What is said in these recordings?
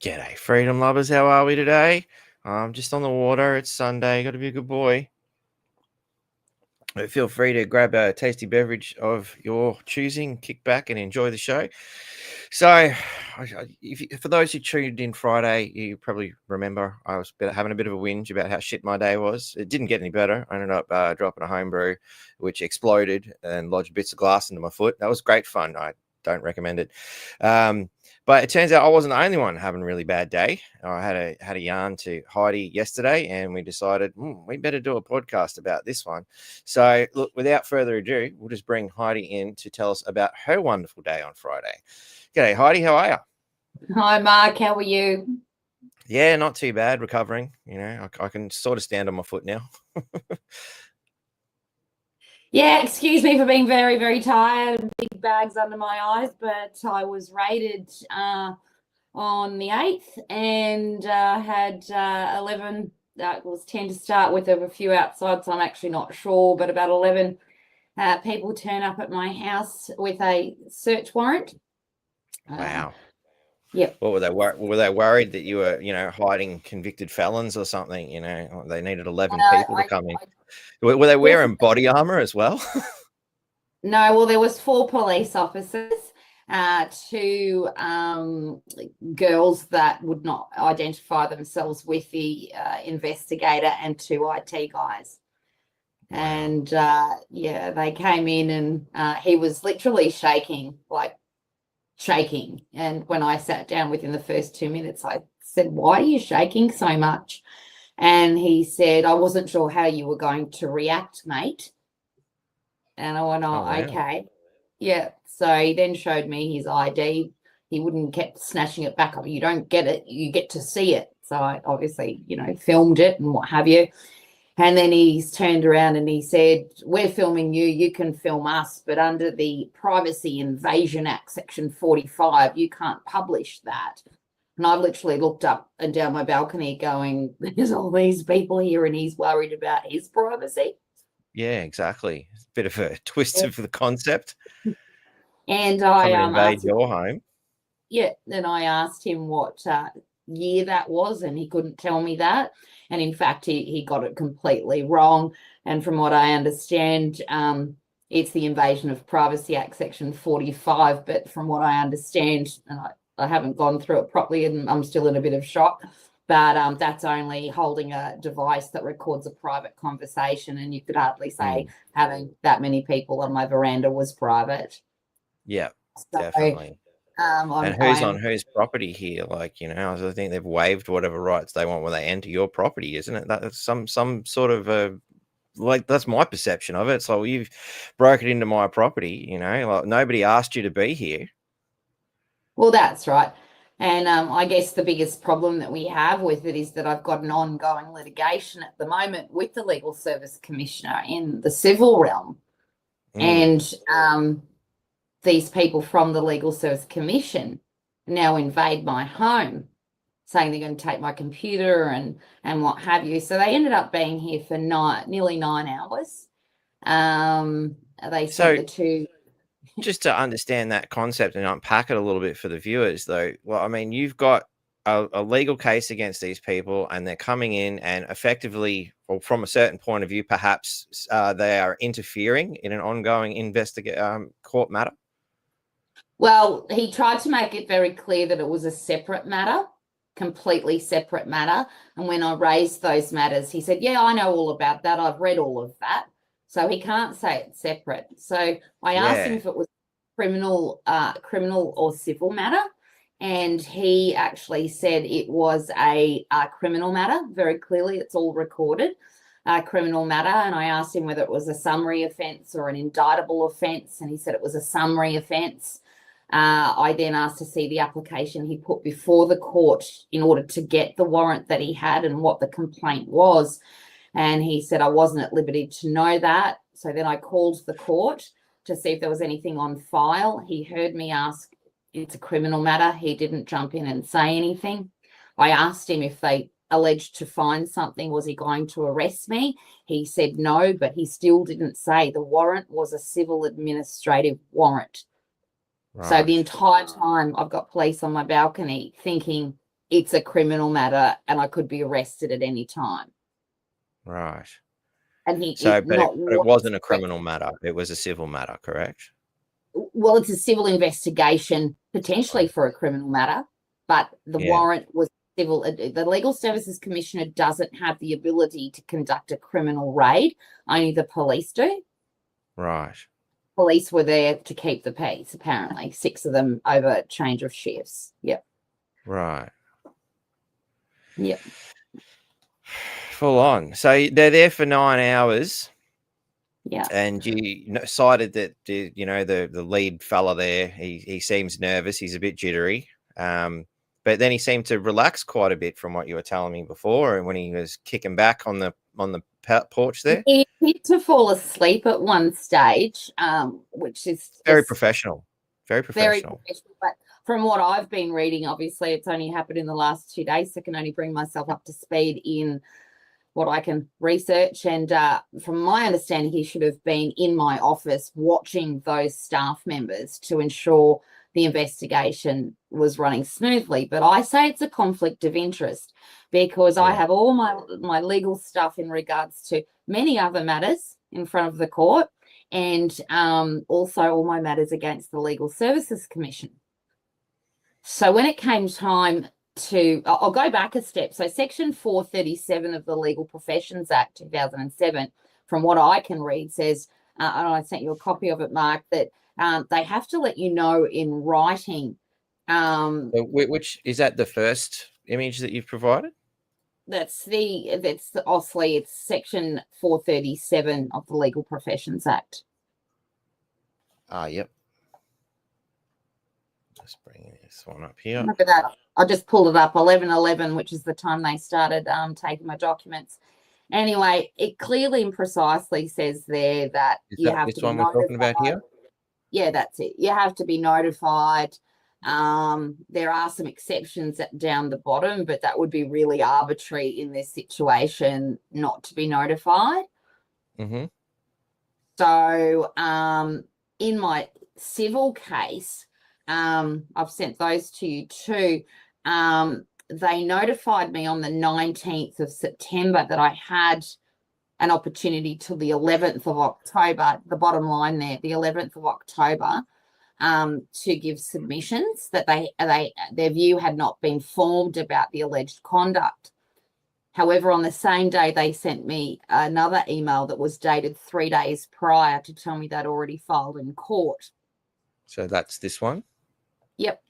G'day, freedom lovers. How are we today? Just on the water. It's Sunday. Got to be a good boy. Feel free to grab a tasty beverage of your choosing, kick back and enjoy the show. So, for those who tuned in Friday, you probably remember I was having a bit of a whinge about how shit my day was. It didn't get any better. I ended up dropping a homebrew, which exploded and lodged bits of glass into my foot. That was great fun. I don't recommend it. But it turns out I wasn't the only one having a really bad day. I had a yarn to Heidi yesterday, and we decided we better do a podcast about this one. So, look, without further ado, we'll just bring Heidi in to tell us about her wonderful day on Friday. G'day, Heidi. How are you? Hi, Mark. How are you? Yeah, not too bad. Recovering. You know, I can sort of stand on my foot now. Yeah, excuse me for being very, very tired, big bags under my eyes, but I was raided on the 8th and had 11, that was 10 to start with, a few outside, so I'm actually not sure, but about 11 people turn up at my house with a search warrant. Wow. Yep. What were they? Were they worried that you were, hiding convicted felons or something? They needed 11 people to come in. Were they wearing body armor as well? No, well, there was 4 police officers, 2 girls that would not identify themselves with the investigator, and 2 IT guys. Wow. And yeah, they came in and he was literally shaking. And when I sat down within the first 2 minutes, I said, "Why are you shaking so much?" And he said, "I wasn't sure how you were going to react, mate." And I went, "Oh, wow. Okay." Yeah. So he then showed me his ID. He wouldn't kept snatching it back up. You don't get it, you get to see it. So I obviously, filmed it and what have you. And then he's turned around and he said, "We're filming you, you can film us, but under the Privacy Invasion Act, Section 45, you can't publish that." And I literally looked up and down my balcony going, "There's all these people here and he's worried about his privacy." Yeah, exactly. It's a bit of a twist of the concept. And I invade your home. Yeah, then I asked him what year that was, and he couldn't tell me that. And in fact, he got it completely wrong. And from what I understand, it's the Invasion of Privacy Act, Section 45. But from what I understand, and I haven't gone through it properly and I'm still in a bit of shock, but that's only holding a device that records a private conversation. And you could hardly say having that many people on my veranda was private. Yeah, so, definitely. And who's on whose property here? I think they've waived whatever rights they want when they enter your property, isn't it? That's some sort of that's my perception of it. It's like, you've broken into my property, like nobody asked you to be here. Well, that's right. And I guess the biggest problem that we have with it is that I've got an ongoing litigation at the moment with the Legal Service Commissioner in the civil realm. And these people from the Legal Service Commission now invade my home, saying they're going to take my computer and what have you. So they ended up being here for nearly 9 hours. They sent the 2. Just to understand that concept and unpack it a little bit for the viewers, though, well, I mean, you've got a legal case against these people, and they're coming in and effectively, or from a certain point of view, perhaps they are interfering in an ongoing court matter. Well, he tried to make it very clear that it was a separate matter, completely separate matter. And when I raised those matters, he said, "Yeah, I know all about that. I've read all of that." So he can't say it's separate. So I asked him if it was criminal or civil matter. And he actually said it was a criminal matter. Very clearly, it's all recorded. Criminal matter. And I asked him whether it was a summary offence or an indictable offence. And he said it was a summary offence. I then asked to see the application he put before the court in order to get the warrant that he had and what the complaint was. And he said I wasn't at liberty to know that. So then I called the court to see if there was anything on file. He heard me ask, it's a criminal matter. He didn't jump in and say anything. I asked him if they alleged to find something, was he going to arrest me? He said no, but he still didn't say. The warrant was a civil administrative warrant. Right. So the entire time I've got police on my balcony thinking it's a criminal matter and I could be arrested at any time. Right. And But it wasn't a criminal matter. It was a civil matter, correct? Well, it's a civil investigation, potentially for a criminal matter, but the warrant was civil. The Legal Services Commissioner doesn't have the ability to conduct a criminal raid. Only the police do. Right. Police were there to keep the peace, apparently. 6 of them over change of shifts. Yep. Right. Yep. Full on. So they're there for 9 hours. Yeah. And you cited that the lead fella there, he seems nervous, he's a bit jittery. But then he seemed to relax quite a bit from what you were telling me before, and when he was kicking back on the porch there. He appeared to fall asleep at one stage, which is very professional. Very professional. But from what I've been reading, obviously it's only happened in the last 2 days, so I can only bring myself up to speed in what I can research. And from my understanding, he should have been in my office watching those staff members to ensure the investigation was running smoothly. But I say it's a conflict of interest because I have all my legal stuff in regards to many other matters in front of the court, and also all my matters against the Legal Services Commission. So when it came time I'll go back a step. So Section 437 of the Legal Professions Act 2007, from what I can read, says, and I sent you a copy of it, Mark, that they have to let you know in writing. Which is that the first image that you've provided? That's obviously it's Section 437 of the Legal Professions Act. Yep. Just bringing this one up here. Look at that. I just pulled it up, 11/11, which is the time they started taking my documents. Anyway, it clearly and precisely says there that you have to be notified. This one we're talking about here? Yeah, that's it. You have to be notified. There are some exceptions down the bottom, but that would be really arbitrary in this situation not to be notified. Mm-hmm. So in my civil case, I've sent those to you too. They notified me on the 19th of September that I had an opportunity till the 11th of October, the bottom line there, the 11th of October, to give submissions, that their view had not been formed about the alleged conduct. However, on the same day, they sent me another email that was dated 3 days prior to tell me they'd already filed in court. So that's this one? Yep.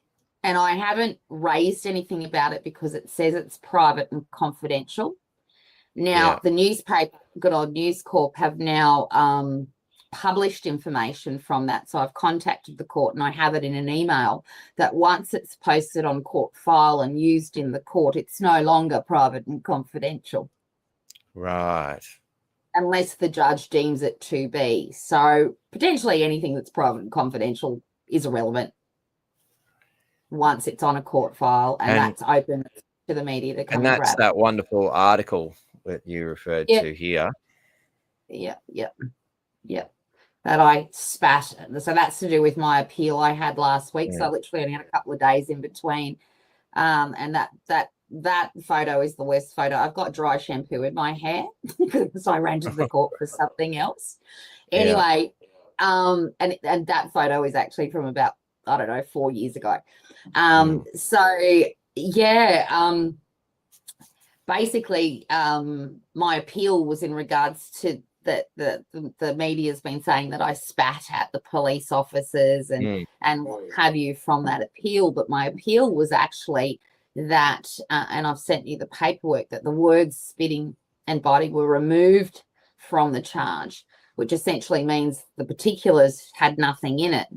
And I haven't raised anything about it because it says it's private and confidential. Now, the newspaper, good old News Corp, have now published information from that. So I've contacted the court and I have it in an email that once it's posted on court file and used in the court, it's no longer private and confidential. Right. Unless the judge deems it to be. So potentially anything that's private and confidential is irrelevant once it's on a court file and that's open to the media to come and grab. And that's that wonderful article that you referred to here. Yep. That I spat. So that's to do with my appeal I had last week. So I literally only had a couple of days in between. And that photo is the worst photo. I've got dry shampoo in my hair because I ran to the court for something else. Anyway, and that photo is actually from about, 4 years ago. Basically, my appeal was in regards to that the media's been saying that I spat at the police officers and what have you from that appeal. But my appeal was actually that, and I've sent you the paperwork, that the words spitting and biting were removed from the charge, which essentially means the particulars had nothing in it.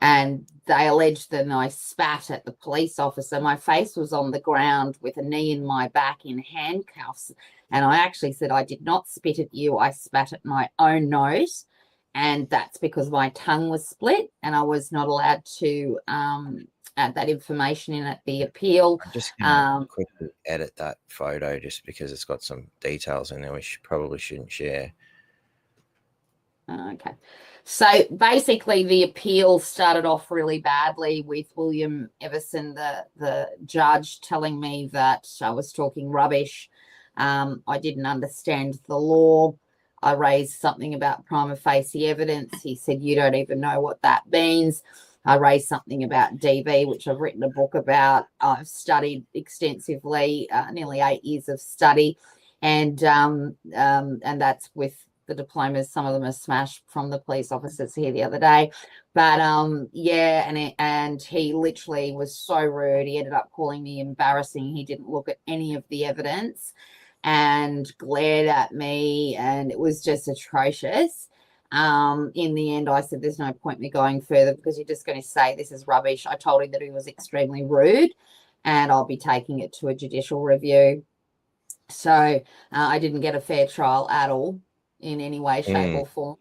And they alleged that I spat at the police officer. My face was on the ground with a knee in my back in handcuffs. And I actually said, I did not spit at you. I spat at my own nose. And that's because my tongue was split and I was not allowed to add that information in at the appeal. I'm just going to quickly edit that photo just because it's got some details in there we probably shouldn't share. Okay. So basically the appeal started off really badly with William Everson, the judge, telling me that I was talking rubbish. I didn't understand the law. I raised something about prima facie evidence. He said, you don't even know what that means. I raised something about DV, which I've written a book about. I've studied extensively, nearly 8 years of study. And that's with the diplomas. Some of them are smashed from the police officers here the other day. But and he literally was so rude. He ended up calling me embarrassing. He didn't look at any of the evidence and glared at me, and it was just atrocious. In the end, I said, there's no point me going further because you're just going to say this is rubbish. I told him that he was extremely rude and I'll be taking it to a judicial review. So I didn't get a fair trial at all in any way, shape or form.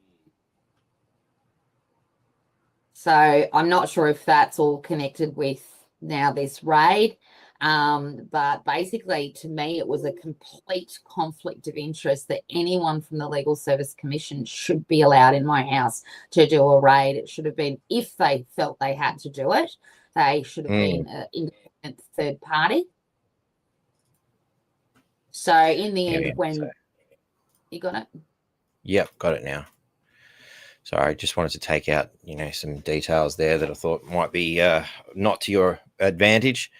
So I'm not sure if that's all connected with now this raid. But basically, to me, it was a complete conflict of interest that anyone from the Legal Service Commission should be allowed in my house to do a raid. It should have been, if they felt they had to do it, they should have been an independent third party. So in the end, you got it? Yep, got it now. Sorry, I just wanted to take out, some details there that I thought might be not to your advantage.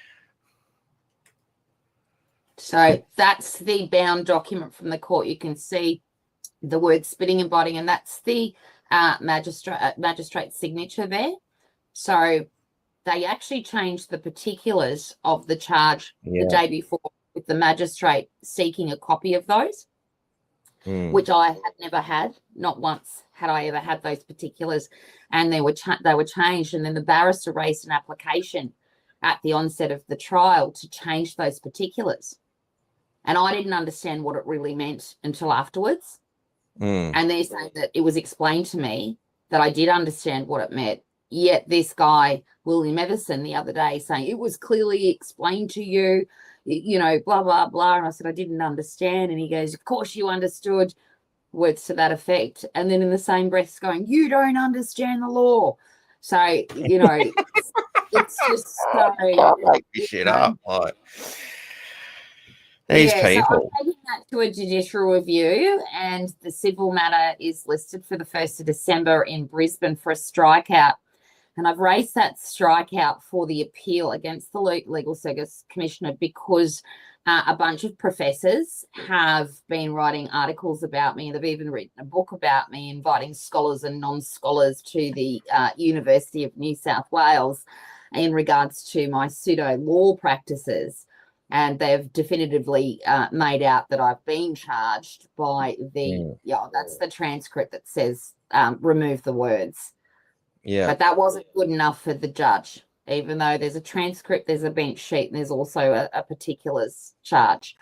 So that's the bound document from the court. You can see the word spitting and biting, and that's the magistrate's signature there. So they actually changed the particulars of the charge the day before with the magistrate seeking a copy of those, which I had never had. Not once had I ever had those particulars, and they were changed. And then the barrister raised an application at the onset of the trial to change those particulars. And I didn't understand what it really meant until afterwards. And they're saying that it was explained to me that I did understand what it meant. Yet this guy, William Everson, the other day saying it was clearly explained to you, blah, blah, blah. And I said, I didn't understand. And he goes, of course you understood, words to that effect. And then in the same breath going, you don't understand the law. So, it's just so... Can't make this shit up. Like, these people. So I'm taking that to a judicial review, and the civil matter is listed for the 1st of December in Brisbane for a strikeout. And I've raised that strikeout for the appeal against the Legal Service Commissioner because a bunch of professors have been writing articles about me. They've even written a book about me, inviting scholars and non-scholars to the University of New South Wales in regards to my pseudo-law practices. And they've definitively made out that I've been charged by that's the transcript that says remove the words. Yeah. But that wasn't good enough for the judge, even though there's a transcript, there's a bench sheet, and there's also a particulars charge.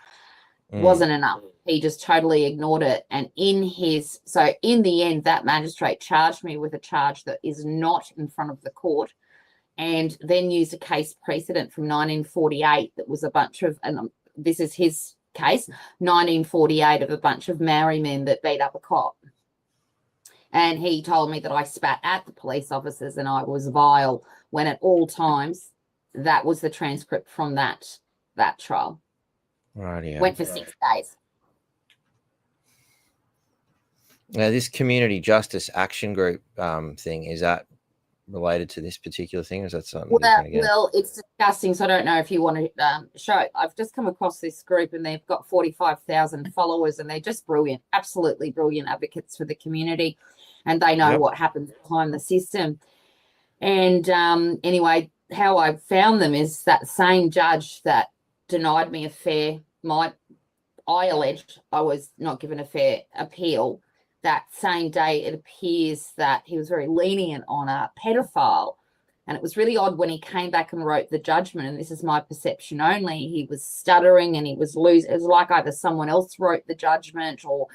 Wasn't enough. He just totally ignored it. And in the end, that magistrate charged me with a charge that is not in front of the court, and then used a case precedent from 1948 that was a bunch of, and this is his case, 1948, of a bunch of Maori men that beat up a cop. And he told me that I spat at the police officers and I was vile, when at all times that was the transcript from that trial. Right, yeah. Went for 6 days. Now, this community justice action group thing, is that related to this particular thing? Is that something? Well, it's disgusting. So I don't know if you want to show. I've just come across this group, and they've got 45,000 followers, and they're just brilliant, absolutely brilliant advocates for the community, and they know what happens behind the system. And anyway, how I found them is that same judge that denied me I alleged I was not given a fair appeal. That same day, it appears that he was very lenient on a pedophile. And it was really odd when he came back and wrote the judgment, and this is my perception only, he was stuttering and he was losing. It was like either someone else wrote the judgment, or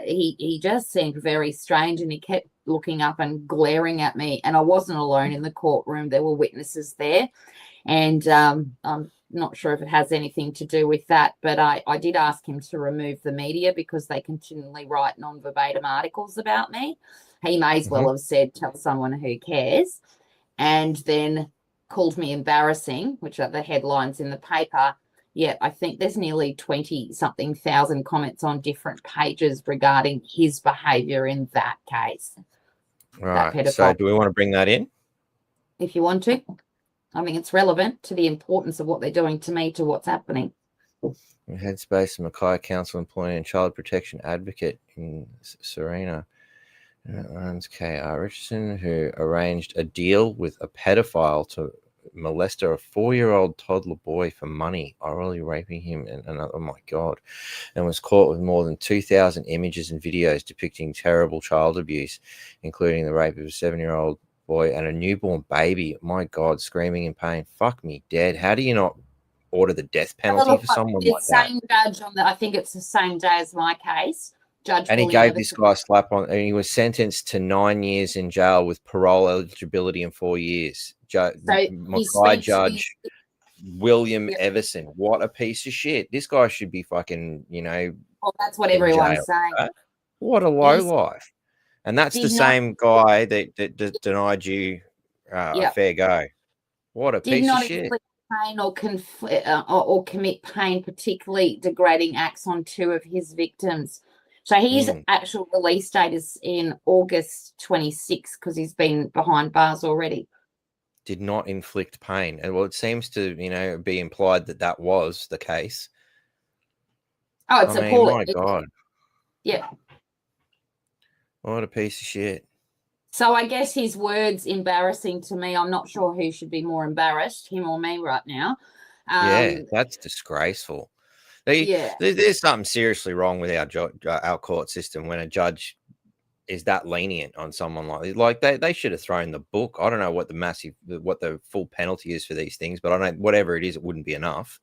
he just seemed very strange, and he kept looking up and glaring at me. And I wasn't alone in the courtroom. There were witnesses there. And I'm not sure if it has anything to do with that, but I did ask him to remove the media because they continually write non-verbatim articles about me. He may as well have said, tell someone who cares, and then called me embarrassing, which are the headlines in the paper. Yet I think there's nearly 20-something thousand comments on different pages regarding his behaviour in that case. Right. So do we want to bring that in? If you want to. I mean, it's relevant to the importance of what they're doing to me, to what's happening. Headspace, Mackay Council employee and child protection advocate in Serena. Owns K.R. Richardson, who arranged a deal with a pedophile to molest a 4-year-old toddler boy for money, orally raping him, and oh my God, and was caught with more than 2,000 images and videos depicting terrible child abuse, including the rape of a 7-year-old boy and a newborn baby. My God, screaming in pain. Fuck me dead. How do you not order the death penalty for someone like that? Same judge on I think it's the same day as my case. Judge and he gave this guy a slap on, and he was sentenced to 9 years in jail with parole eligibility in 4 years. Mackay Judge William Everson. What a piece of shit. This guy should be fucking, well, that's what everyone's saying. Right? What a lowlife. And that's the same guy that denied you a fair go. What a piece of shit. Pain or commit pain, particularly degrading acts on 2 of his victims. So his actual release date is in August 26 because he's been behind bars already. Did not inflict pain. And well, it seems to, be implied that was the case. Oh, it's appalling. My God. Yeah. What a piece of shit. So I guess his words embarrassing to me. I'm not sure who should be more embarrassed, him or me right now. That's disgraceful. There's something seriously wrong with our court system when a judge is that lenient on someone like they should have thrown the book. I don't know what the full penalty is for these things, but I know whatever it is, it wouldn't be enough.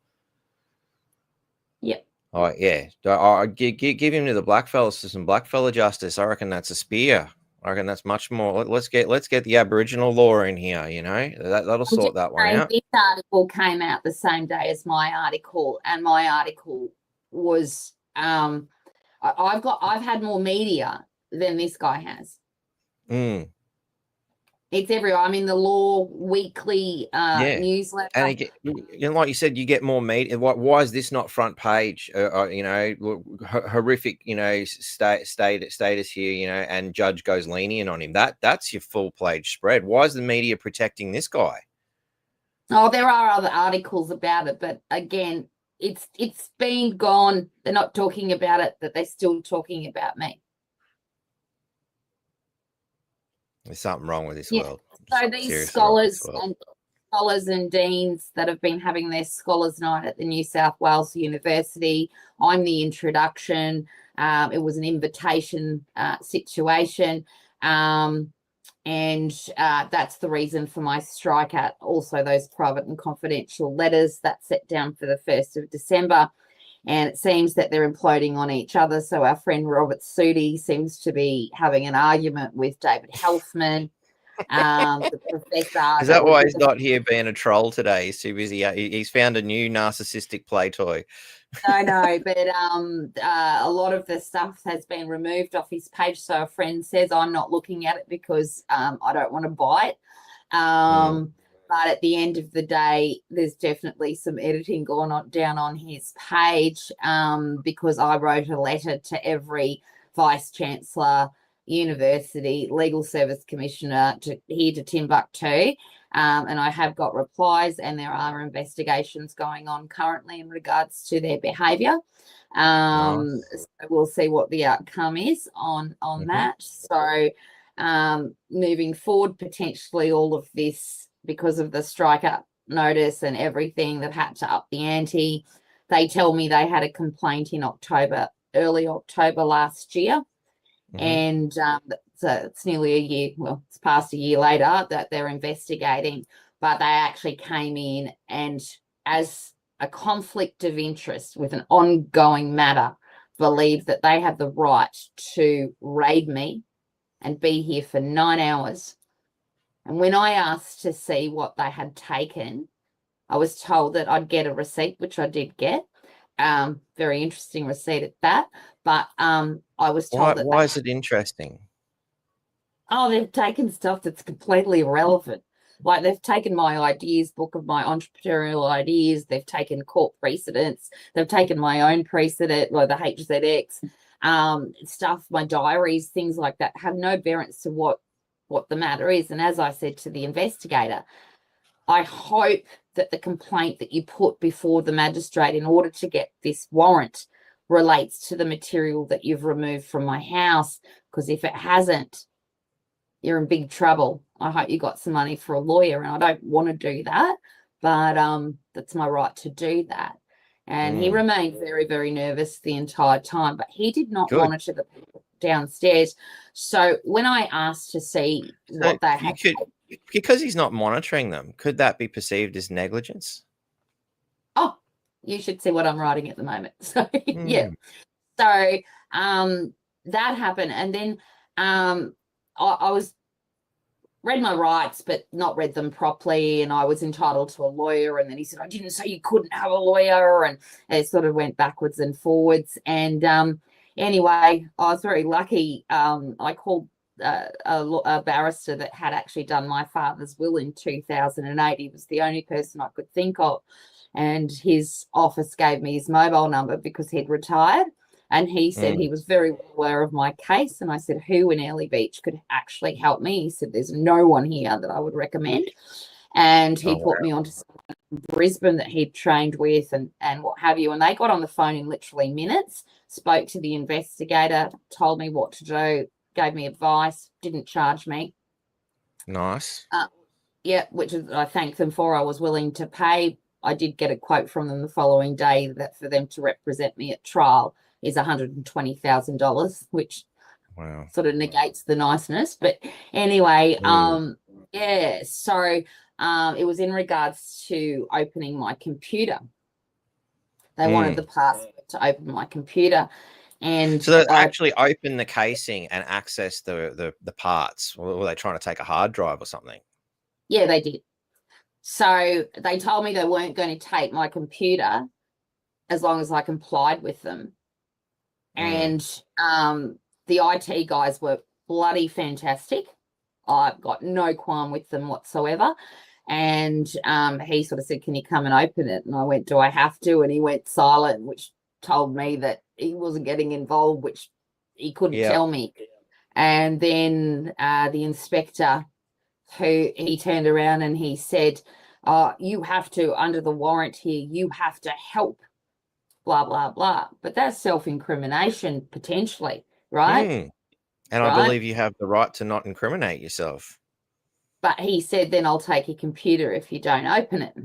Yep. Oh yeah, I give him to the blackfellas for some blackfella justice. I reckon that's a spear. I reckon that's much more. Let's get the Aboriginal law in here. That'll sort that one out. This article came out the same day as my article, and my article was I've had more media than this guy has. It's everywhere. I'm in the Law Weekly newsletter. And like you said, you get more media. Why is this not front page? Horrific, status here, and judge goes lenient on him. That's your full page spread. Why is the media protecting this guy? Oh, there are other articles about it, but again, it's been gone. They're not talking about it, but they're still talking about me. There's something wrong with this world. So these scholars and deans that have been having their scholars night at the New South Wales University, I'm the introduction. It was an invitation situation. And that's the reason for my strikeout. Also, those private and confidential letters that's set down for the 1st of December. And it seems that they're imploding on each other. So our friend Robert Sudi seems to be having an argument with David Helfman. The professor. Is that why he's not here being a troll today? He's too busy. He's found a new narcissistic play toy. No, but a lot of the stuff has been removed off his page. So a friend says I'm not looking at it because I don't want to buy it. But at the end of the day, there's definitely some editing going on down on his page because I wrote a letter to every vice chancellor, university, legal service commissioner to Timbuktu. And I have got replies, and there are investigations going on currently in regards to their behaviour. So we'll see what the outcome is on that. So moving forward, potentially all of this, because of the strikeout notice and everything, they've had to up the ante. They tell me they had a complaint in early October last year. And so it's nearly a year, well, it's past a year later that they're investigating, but they actually came in and as a conflict of interest with an ongoing matter, believe that they have the right to raid me and be here for 9 hours. And when I asked to see what they had taken, I was told that I'd get a receipt, which I did get. Very interesting receipt at that. But I was told that why is it interesting? they've taken stuff that's completely irrelevant. Like they've taken my ideas, book of my entrepreneurial ideas. They've taken court precedents. They've taken my own precedent, like the HZX stuff, my diaries, things like that, have no bearance to what the matter is. And as I said to the investigator, I hope that the complaint that you put before the magistrate in order to get this warrant relates to the material that you've removed from my house, because if it hasn't, you're in big trouble. I hope you got some money for a lawyer, and I don't want to do that, but that's my right to do that. And he remained very, very nervous the entire time, but he did not monitor the people downstairs. So when I asked to see what they had, because he's not monitoring them, could that be perceived as negligence? Oh, you should see what I'm writing at the moment. So yeah. So that happened, and then I was read my rights, but not read them properly, and I was entitled to a lawyer. And then he said, I didn't say you couldn't have a lawyer, and it sort of went backwards and forwards. And anyway, I was very lucky. I called a barrister that had actually done my father's will in 2008. He was the only person I could think of, and his office gave me his mobile number because he'd retired. And he said he was very aware of my case. And I said, who in Early Beach could actually help me? He said, there's no one here that I would recommend. And he put me on to someone in Brisbane that he'd trained with and what have you. And they got on the phone in literally minutes, spoke to the investigator, told me what to do, gave me advice, didn't charge me. Nice. Yeah, which I thank them for. I was willing to pay. I did get a quote from them the following day that for them to represent me at trial is $120,000, which sort of negates the niceness. But anyway, yeah, so it was in regards to opening my computer. They wanted the password to open my computer. And so they actually open the casing and access the parts. Or were they trying to take a hard drive or something? Yeah, they did. So they told me they weren't going to take my computer as long as I complied with them. And the IT guys were bloody fantastic. I've got no qualm with them whatsoever. And he sort of said, can you come and open it? And I went, do I have to? And he went silent, which told me that he wasn't getting involved, which he couldn't tell me. And then the inspector, who he turned around and he said, you have to, under the warrant here, you have to help, blah, blah, blah. But that's self-incrimination potentially, right? And I believe you have the right to not incriminate yourself. But he said, then I'll take your computer if you don't open it.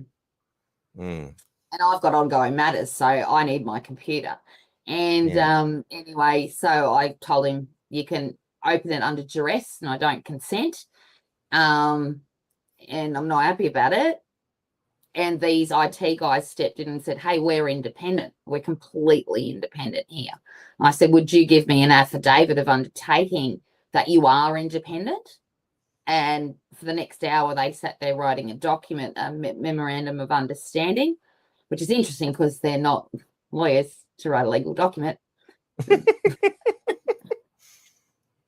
And I've got ongoing matters, so I need my computer. And anyway, so I told him, you can open it under duress, and I don't consent. And I'm not happy about it. And these IT guys stepped in and said, hey, we're independent. We're completely independent here. And I said, would you give me an affidavit of undertaking that you are independent? And for the next hour, they sat there writing a document, a memorandum of understanding, which is interesting because they're not lawyers to write a legal document.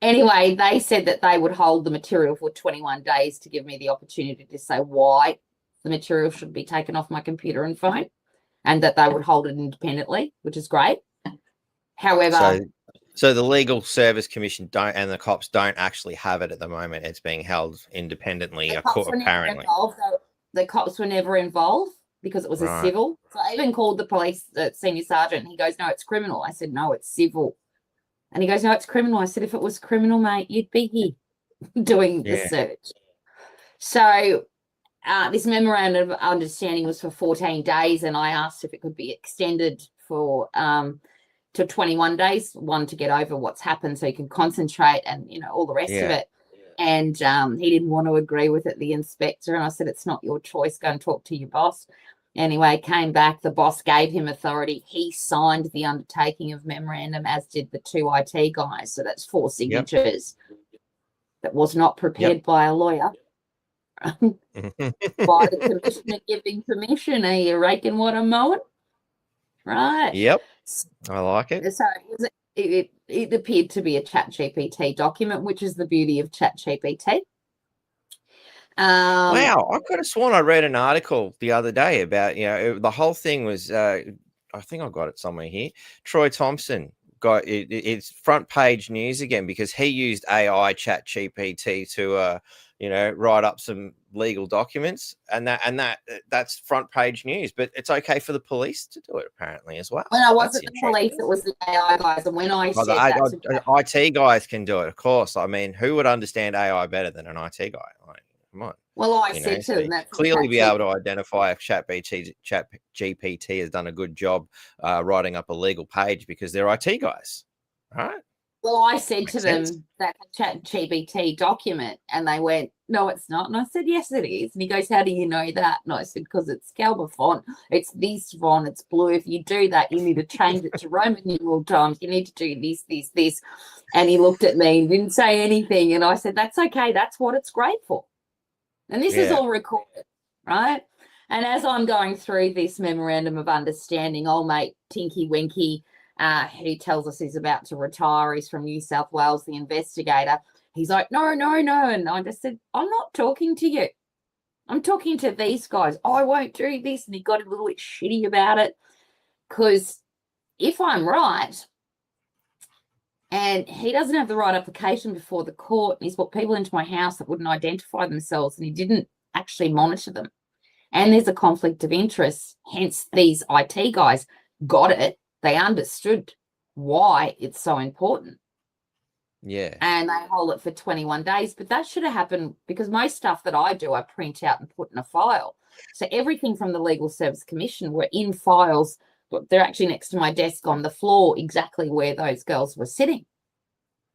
Anyway, they said that they would hold the material for 21 days to give me the opportunity to say why the material should be taken off my computer and phone, and that they would hold it independently, which is great. However, so the Legal Service Commission and the cops don't actually have it at the moment. It's being held independently, apparently. The cops were never involved because it was a civil. So I even called the police, the senior sergeant. He goes, no, it's criminal. I said, no, it's civil. And he goes, no, it's criminal. I said, if it was criminal, mate, you'd be here doing the search. So this memorandum of understanding was for 14 days, and I asked if it could be extended for to 21 days, one, to get over what's happened so you can concentrate and, you know, all the rest of it. And he didn't want to agree with it, the inspector. And I said, it's not your choice. Go and talk to your boss. Anyway, came back. The boss gave him authority. He signed the undertaking of memorandum, as did the two IT guys. So that's 4 signatures. That was not prepared by a lawyer. By the commissioner giving permission, are you raking what I'm mowing? Right. Yep, I like it. So it appeared to be a ChatGPT document, which is the beauty of ChatGPT. Wow, I could have sworn I read an article the other day about, the whole thing was, I think I got it somewhere here. Troy Thompson got it, it's front page news again because he used AI chat GPT to, write up some legal documents, and that's front page news. But it's okay for the police to do it apparently as well. Well, it wasn't the police; it was the AI guys. And when I said the IT guys can do it, of course. I mean, who would understand AI better than an IT guy? Like, come on. Well, I said to them that clearly be able to identify if ChatGPT has done a good job writing up a legal page because they're IT guys, right? Well, I said to them that ChatGPT document, and they went, "No, it's not." And I said, "Yes, it is." And he goes, "How do you know that?" And I said, "Because it's Calber font. It's this font. It's blue. If you do that, you need to change it to Roman numeral times. You need to do this, this, this." And he looked at me and didn't say anything. And I said, "That's okay. That's what it's great for." And this is all recorded, right? And as I'm going through this memorandum of understanding, old mate Tinky Winky, who tells us he's about to retire, he's from New South Wales, the investigator, he's like, no. And I just said, I'm not talking to you. I'm talking to these guys. I won't do this. And he got a little bit shitty about it because if I'm right, and he doesn't have the right application before the court, and he's put people into my house that wouldn't identify themselves, and he didn't actually monitor them. And there's a conflict of interest. Hence, these IT guys got it. They understood why it's so important. Yeah. And they hold it for 21 days. But that should have happened because most stuff that I do, I print out and put in a file. So everything from the Legal Service Commission were in files. But they're actually next to my desk on the floor, exactly where those girls were sitting.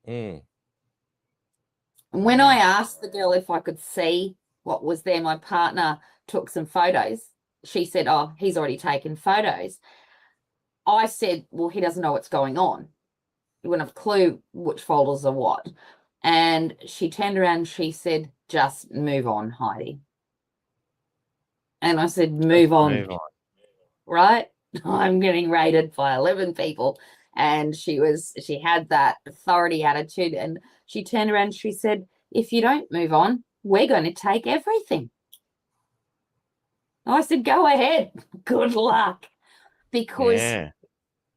Mm. And when I asked the girl if I could see what was there, my partner took some photos. She said, "Oh, he's already taken photos." I said, "Well, he doesn't know what's going on. He wouldn't have a clue which folders are what." And she turned around and she said, "Just move on, Heidi." And I said, move on. Right? I'm getting rated by 11 people. And she had that authority attitude. And she turned around and she said, "If you don't move on, we're going to take everything." I said, "Go ahead. Good luck." Because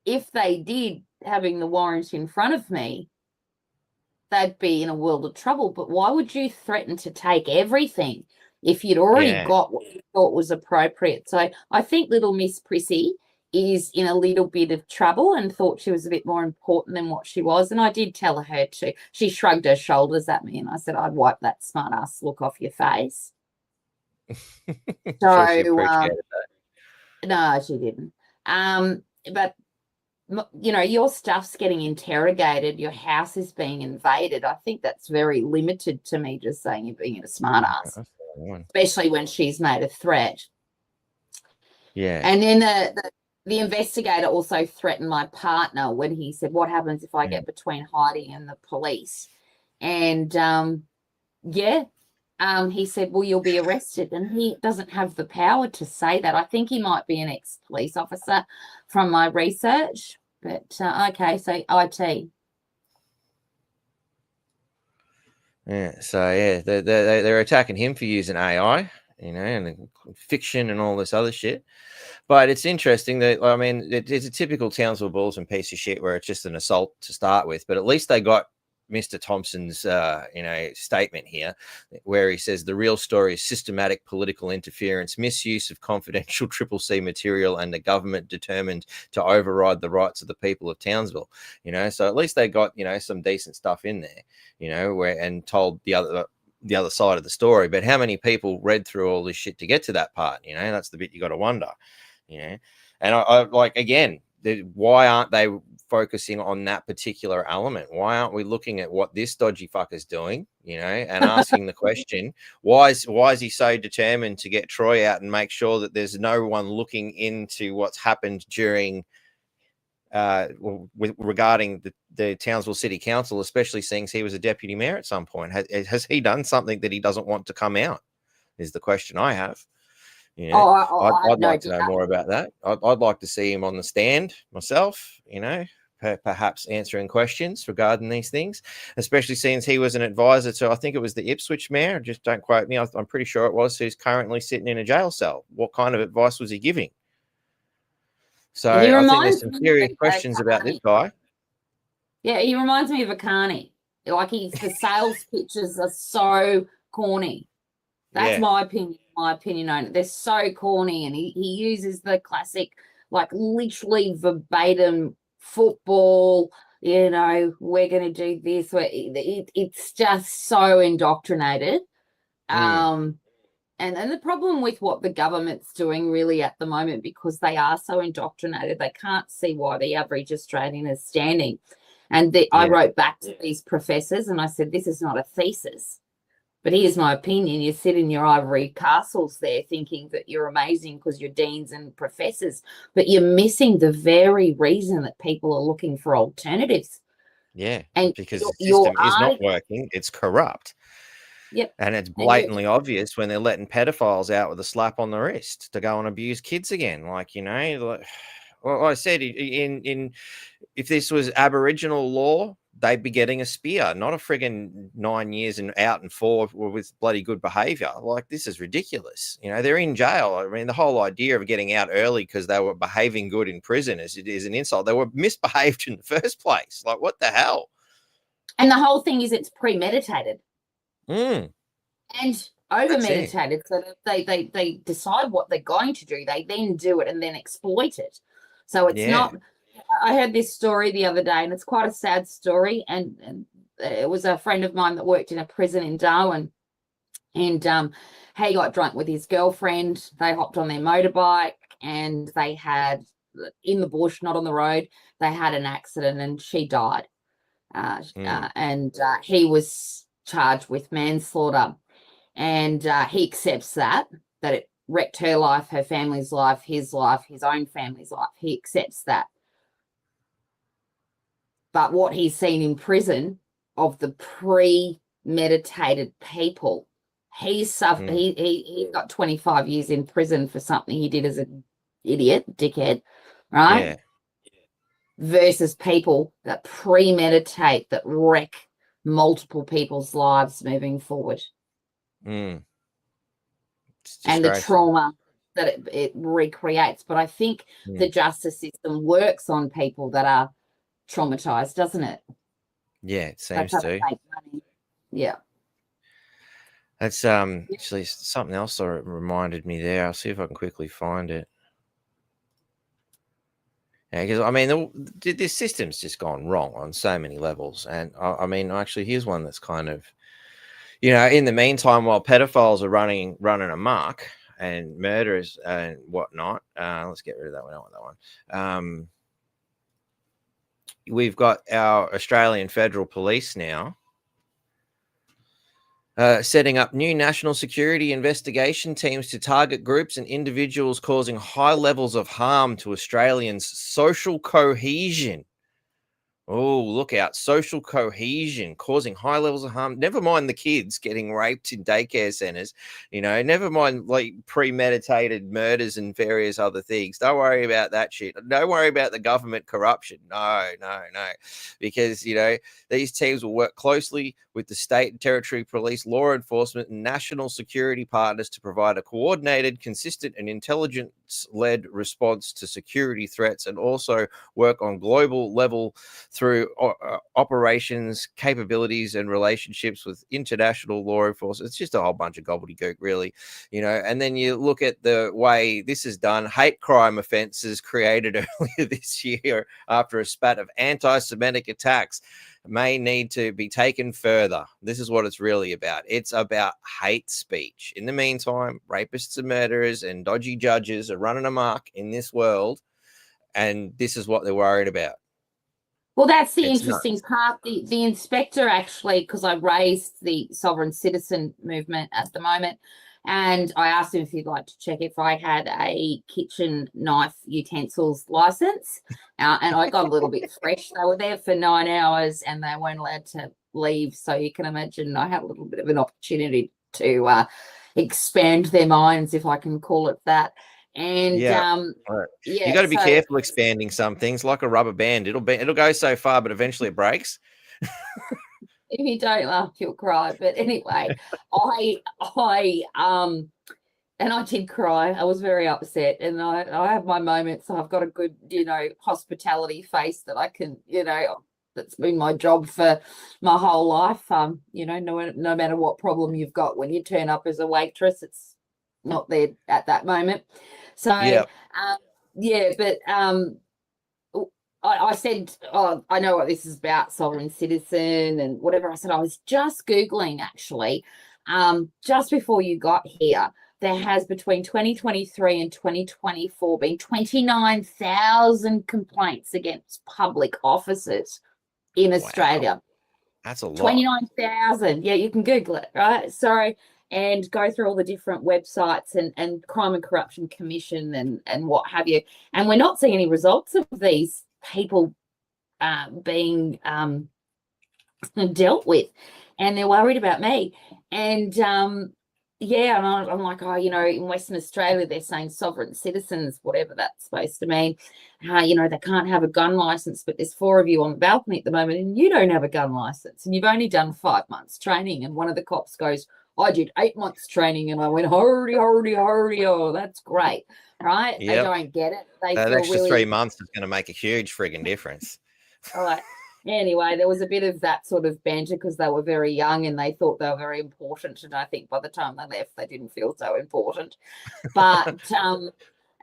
if they did, having the warrant in front of me, they'd be in a world of trouble. But why would you threaten to take everything if you'd already got what you thought was appropriate? So I think little Miss Prissy is in a little bit of trouble and thought she was a bit more important than what she was. And I did tell her to. She shrugged her shoulders at me and I said, "I'd wipe that smart ass look off your face." So she appreciated that. No, she didn't. But your stuff's getting interrogated, your house is being invaded. I think that's very limited to me just saying you're being a smart ass, especially when she's made a threat. Yeah. And then the investigator also threatened my partner when he said, "What happens if I get between Heidi and the police?" And he said, "Well, you'll be arrested." And he doesn't have the power to say that. I think he might be an ex-police officer from my research. But, okay, so IT. Yeah, so, they're attacking him for using AI, and fiction and all this other shit. But it's interesting that, I mean, it's a typical Townsville Bulletin piece of shit where it's just an assault to start with. But at least they got Mr. Thompson's, statement here, where he says the real story is systematic political interference, misuse of confidential CCC material, and the government determined to override the rights of the people of Townsville. So at least they got some decent stuff in there, and told the other side of the story. But how many people read through all this shit to get to that part? That's the bit you got to wonder. And I like, again, why aren't they focusing on that particular element? Why aren't we looking at what this dodgy fucker's doing, and asking the question, why is he so determined to get Troy out and make sure that there's no one looking into what's happened during regarding the Townsville City Council, especially seeing he was a deputy mayor at some point? Has he done something that he doesn't want to come out? is the question I have. You know, I I'd no like to know doubt. more about that. I'd like to see him on the stand myself, you know, perhaps answering questions regarding these things, especially since he was an advisor to, I think it was the Ipswich mayor. Just don't quote me. I'm pretty sure it was, who's currently sitting in a jail cell. What kind of advice was he giving? So He I think there's reminds some me serious of questions about this Carney. guy. Yeah, he reminds me of a Carney. Like the sales pitches are so corny. That's Yeah. my opinion on it. They're so corny, and he uses the classic, like literally verbatim football, you know, we're going to do this. It's just so indoctrinated. Mm. And the problem with what the government's doing really at the moment, because they are so indoctrinated, they can't see why the average Australian is standing. And I wrote back to these professors and I said, this is not a thesis. But here's my opinion. You sit in your ivory castles there thinking that you're amazing because you're deans and professors, but you're missing the very reason that people are looking for alternatives. Yeah, And because the your system is not working. It's corrupt. Yep. And it's And blatantly obvious when they're letting pedophiles out with a slap on the wrist to go and abuse kids again. Like, you know, like, well, I said, in if this was Aboriginal law, they'd be getting a spear, not a friggin' 9 years and out and 4 with bloody good behavior. Like, this is ridiculous. You know, they're in jail. I mean, the whole idea of getting out early because they were behaving good in prison is an insult. They were misbehaved in the first place. Like, what the hell? And the whole thing is it's premeditated. Mm. And over meditated, so that they decide what they're going to do. They then do it and then exploit it. So it's not. I heard this story the other day, and it's quite a sad story. And it was a friend of mine that worked in a prison in Darwin, and he got drunk with his girlfriend. They hopped on their motorbike, and they had in the bush, not on the road. They had an accident, and she died. And he was charged with manslaughter. And he accepts that it wrecked her life, her family's life, his own family's life. He accepts that. But what he's seen in prison of the premeditated people, he got 25 years in prison for something he did as an idiot, dickhead, right? Yeah. Versus people that premeditate, that wreck multiple people's lives moving forward. And the trauma that it recreates. But I think the justice system works on people that are traumatized, doesn't it? Yeah, it seems to. Yeah. That's actually something else that reminded me there. I'll see if I can quickly find it. Yeah, because I mean, this system's just gone wrong on so many levels. And I mean, actually, here's one that's kind of, you know, in the meantime, while pedophiles are running amok and murderers and whatnot, let's get rid of that one. I don't want that one. We've got our Australian Federal Police now setting up new national security investigation teams to target groups and individuals causing high levels of harm to Australians' social cohesion. Oh, look out. Social cohesion causing high levels of harm. Never mind the kids getting raped in daycare centers, you know, never mind like premeditated murders and various other things. Don't worry about that shit. Don't worry about the government corruption. No. Because, you know, these teams will work closely with the state and territory police, law enforcement, and national security partners to provide a coordinated, consistent, and intelligence-led response to security threats, and also work on global level through operations, capabilities, and relationships with international law enforcement. It's just a whole bunch of gobbledygook, really, you know. And then you look at the way this is done. Hate crime offences created earlier this year after a spat of anti-Semitic attacks may need to be taken further. This is what it's really about. It's about hate speech. In the meantime, rapists and murderers and dodgy judges are running amok in this world, and this is what they're worried about. Well, that's the interesting part. The inspector actually, because I raised the sovereign citizen movement at the moment, and I asked him if he'd like to check if I had a kitchen knife utensils license, and I got a little bit fresh. They were there for 9 hours and they weren't allowed to leave, so you can imagine I had a little bit of an opportunity to expand their minds, if I can call it that. And right. yeah, You got to be so careful expanding some things, like a rubber band. It'll go so far, but eventually it breaks. if you don't laugh, you'll cry. But anyway, and I did cry. I was very upset, and I have my moments. I've got a good, hospitality face that I can, that's been my job for my whole life. No matter what problem you've got, when you turn up as a waitress, it's not there at that moment. So, but I said, oh, I know what this is about, sovereign citizen and whatever. I said, I was just Googling, actually, just before you got here. There has, between 2023 and 2024, been 29,000 complaints against public officers in Australia. That's a lot. 29,000. Yeah, you can Google it, right? So, and go through all the different websites and Crime and Corruption Commission and what have you. And we're not seeing any results of these people being dealt with. And they're worried about me. And and I'm like, in Western Australia, they're saying sovereign citizens, whatever that's supposed to mean. They can't have a gun license, but there's 4 of you on the balcony at the moment, and you don't have a gun license, and you've only done 5 months training. And one of the cops goes, I did 8 months training, and I went, hurry, oh, that's great, right? Yep. They don't get it. That extra really 3 months is going to make a huge frigging difference. All right. Anyway, there was a bit of that sort of banter because they were very young and they thought they were very important. And I think by the time they left, they didn't feel so important. But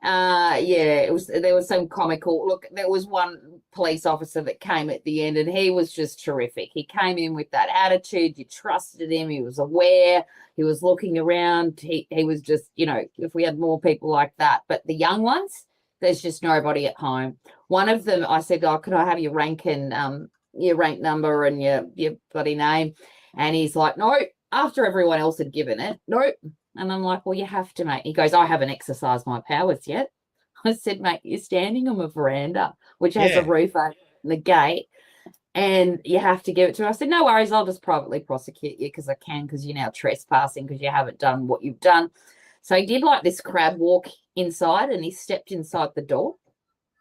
there was some comical look. There was one police officer that came at the end, and he was just terrific. He came in with that attitude. You trusted him. He was aware. He was looking around. He was just, if we had more people like that. But the young ones, there's just nobody at home. One of them, I said, oh, could I have your rank and your rank number and your bloody name? And he's like, no, after everyone else had given it, nope. And I'm like, well, you have to, mate. He goes, I haven't exercised my powers yet. I said, mate, you're standing on a veranda, which has a roof over the gate, and you have to give it to him. I said, no worries, I'll just privately prosecute you because I can, because you're now trespassing because you haven't done what you've done. So he did like this crab walk inside, and he stepped inside the door.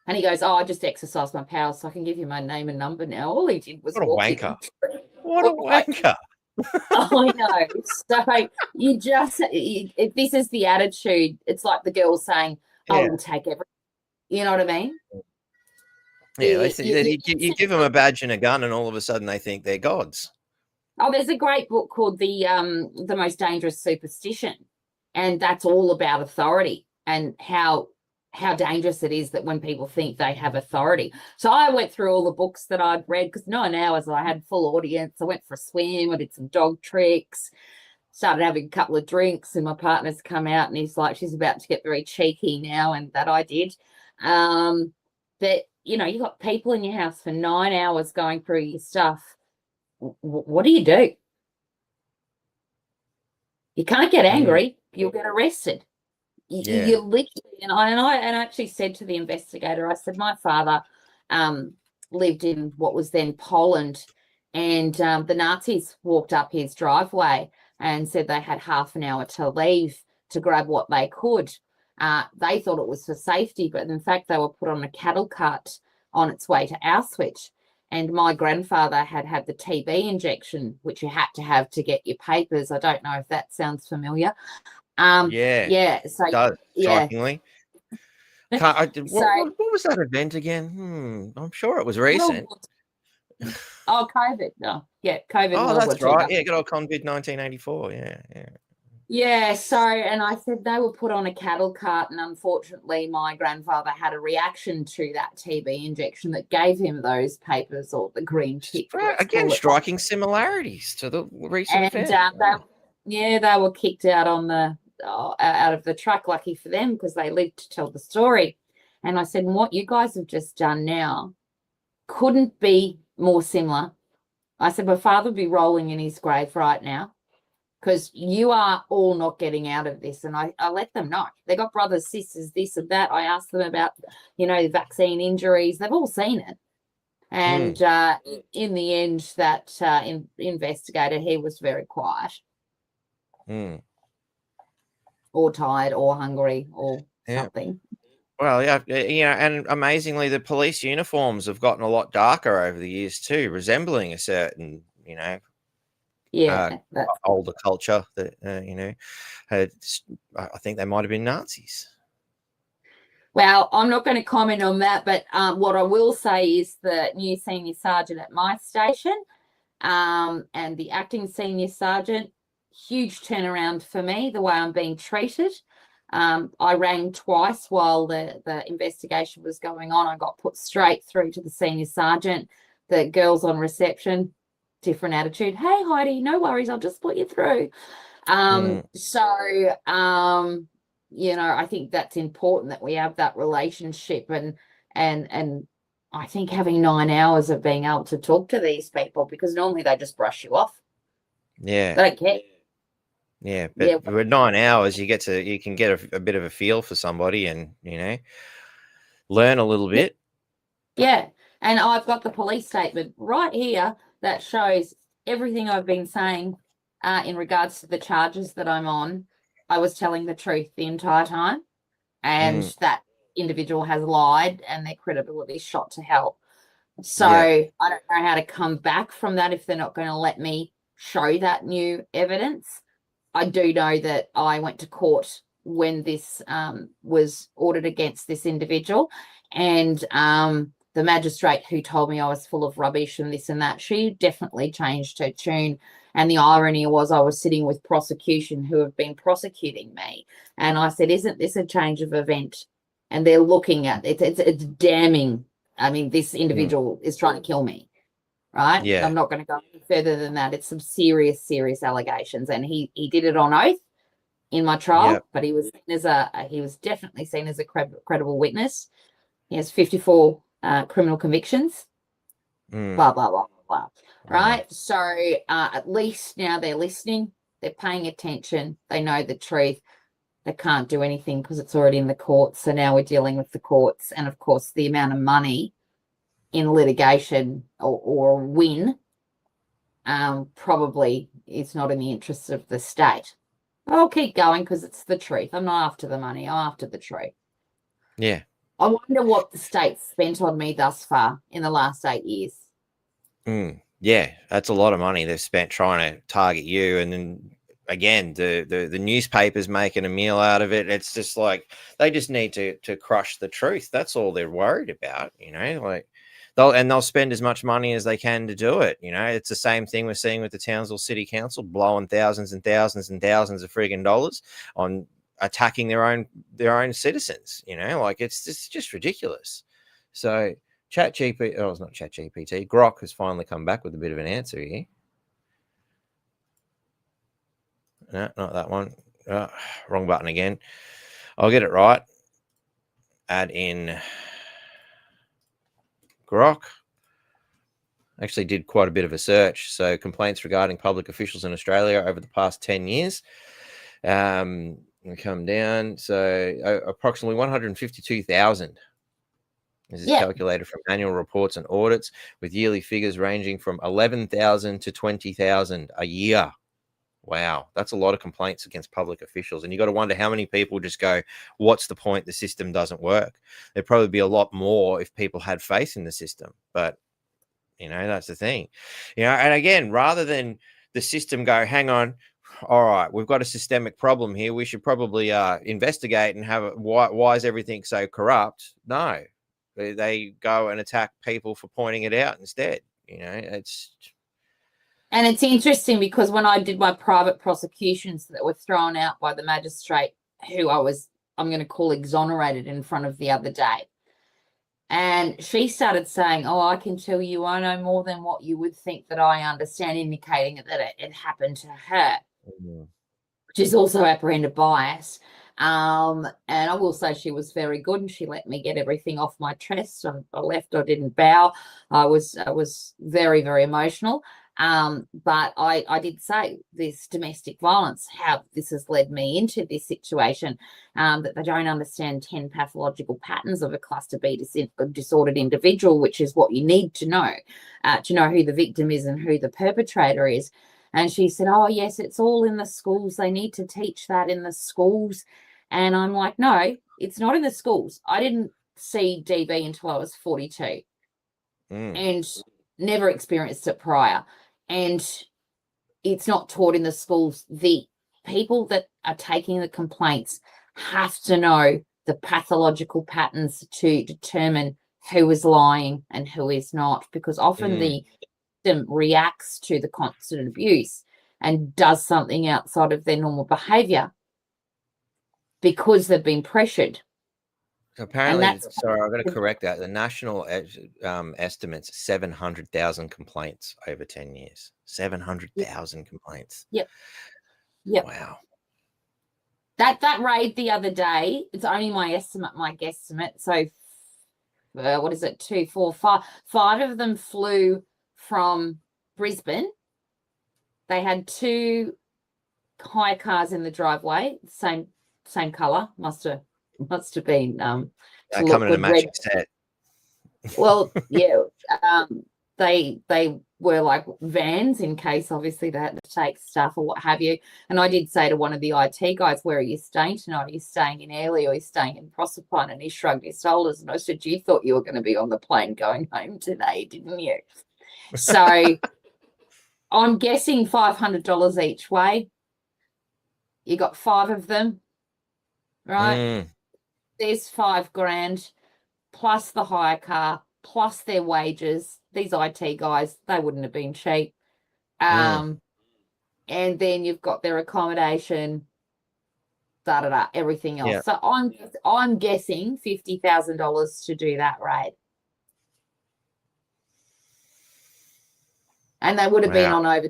And he goes, oh, I just exercised my powers, so I can give you my name and number now. All he did was walk in. What a wanker. I know. So if this is the attitude, it's like the girl saying, I will take everything. You know what I mean? Yeah, you give them a badge and a gun, and all of a sudden they think they're gods. Oh, there's a great book called The Most Dangerous Superstition, and that's all about authority and how dangerous it is that when people think they have authority. So I went through all the books that I'd read, because 9 hours I had full audience. I went for a swim. I did some dog tricks, started having a couple of drinks, and my partner's come out and he's like, she's about to get very cheeky now, and that I did. But, you got people in your house for 9 hours going through your stuff. What do? You can't get angry. You'll get arrested. You literally, and I actually said to the investigator, I said, my father lived in what was then Poland, and the Nazis walked up his driveway and said they had half an hour to leave to grab what they could. They thought it was for safety, but in fact they were put on a cattle cart on its way to Auschwitz. And my grandfather had the TB injection, which you had to have to get your papers. I don't know if that sounds familiar. So, shockingly. What was that event again? I'm sure it was recent. COVID. No, COVID. Oh, that's right. Yeah, good old COVID 1984. Yeah. So, and I said they were put on a cattle cart, and unfortunately, my grandfather had a reaction to that TB injection that gave him those papers, or the green tick. Again, striking similarities to the recent event. They were kicked out out of the truck. Lucky for them, because they lived to tell the story. And I said, what you guys have just done now couldn't be more similar. I said, my father would be rolling in his grave right now, because you are all not getting out of this. And I let them know. They got brothers, sisters, this and that. I asked them about, vaccine injuries. They've all seen it. And in the end, that investigator, he was very quiet. or tired or hungry or something. Well, yeah, and amazingly, the police uniforms have gotten a lot darker over the years too, resembling a certain, older culture that, I think they might have been Nazis. Well, I'm not going to comment on that, but what I will say is the new senior sergeant at my station and the acting senior sergeant, huge turnaround for me, the way I'm being treated. I rang twice while the investigation was going on. I got put straight through to the senior sergeant. The girls on reception, different attitude. Hey, Heidi, no worries. I'll just put you through. I think that's important that we have that relationship and I think having 9 hours of being able to talk to these people, because normally they just brush you off. Yeah. They don't care. Yeah, but with 9 hours, you can get a bit of a feel for somebody and, learn a little bit. Yeah. And I've got the police statement right here that shows everything I've been saying in regards to the charges that I'm on. I was telling the truth the entire time, and that individual has lied and their credibility is shot to hell. So I don't know how to come back from that if they're not going to let me show that new evidence. I do know that I went to court when this was ordered against this individual, and the magistrate who told me I was full of rubbish and this and that, she definitely changed her tune. And the irony was I was sitting with prosecution who have been prosecuting me. And I said, isn't this a change of event? And they're looking at it. It's damning. I mean, this individual is trying to kill me, right? Yeah. I'm not going to go any further than that. It's some serious, serious allegations. And he did it on oath in my trial, but he was definitely seen as a credible witness. He has 54 criminal convictions, blah, blah, blah, blah. Right. So at least now they're listening, they're paying attention, they know the truth. They can't do anything because it's already in the courts. So now we're dealing with the courts. And of course, the amount of money in litigation or win probably is not in the interests of the state. But I'll keep going because it's the truth. I'm not after the money, I'm after the truth. Yeah. I wonder what the state's spent on me thus far in the last 8 years. Yeah, that's a lot of money they've spent trying to target you. And then again, the newspapers making a meal out of it. It's just like they just need to crush the truth. That's all they're worried about, like they'll spend as much money as they can to do it. It's the same thing we're seeing with the Townsville City Council blowing thousands and thousands and thousands of friggin' dollars on attacking their own citizens. Like it's just ridiculous. So ChatGPT, it's not ChatGPT. Grok has finally come back with a bit of an answer here. No, not that one. Wrong button again. I'll get it right. Add in Grok. Actually did quite a bit of a search. So complaints regarding public officials in Australia over the past 10 years. And come down. So approximately 152,000. This is calculated from annual reports and audits, with yearly figures ranging from 11,000 to 20,000 a year. Wow, that's a lot of complaints against public officials. And you got to wonder how many people just go, what's the point? The system doesn't work. There'd probably be a lot more if people had faith in the system. But, that's the thing. And again, rather than the system go, hang on, all right, we've got a systemic problem here. We should probably investigate and have why is everything so corrupt? No. They go and attack people for pointing it out instead. And it's interesting because when I did my private prosecutions that were thrown out by the magistrate, who I'm going to call exonerated in front of the other day, and she started saying, oh, I can tell you I know more than what you would think that I understand, indicating that it happened to her, which is also apprehended bias. And I will say she was very good and she let me get everything off my chest. I left, I didn't bow. I was very, very emotional. But I did say this domestic violence, how this has led me into this situation, that they don't understand 10 pathological patterns of a cluster B disordered individual, which is what you need to know who the victim is and who the perpetrator is. And she said, oh, yes, it's all in the schools. They need to teach that in the schools. And I'm like, no, it's not in the schools. I didn't see DV until I was 42 and never experienced it prior. And it's not taught in the schools. The people that are taking the complaints have to know the pathological patterns to determine who is lying and who is not, because often the victim reacts to the constant abuse and does something outside of their normal behavior because they've been pressured. Apparently, sorry, I've got to correct that. The national estimates 700,000 complaints over 10 years. 700,000 complaints. Yep. Wow. That raid the other day, it's only my guesstimate. So what is it? 2, 4, 5. 5 of them flew from Brisbane. They had 2 hire cars in the driveway, same color. Must have been coming in a matching set. Well, yeah. They were like vans in case obviously they had to take stuff or what have you. And I did say to one of the IT guys, where are you staying tonight? Are you staying in Airlie or are you staying in Proserpine? And he shrugged his shoulders and I said, you thought you were going to be on the plane going home today, didn't you? So I'm guessing $500 each way. You got 5 of them, right? There's $5,000 plus the hire car, plus their wages. These IT guys, they wouldn't have been cheap. And then you've got their accommodation, everything else. Yeah. So I'm guessing $50,000 to do that raid. And they would have been on over.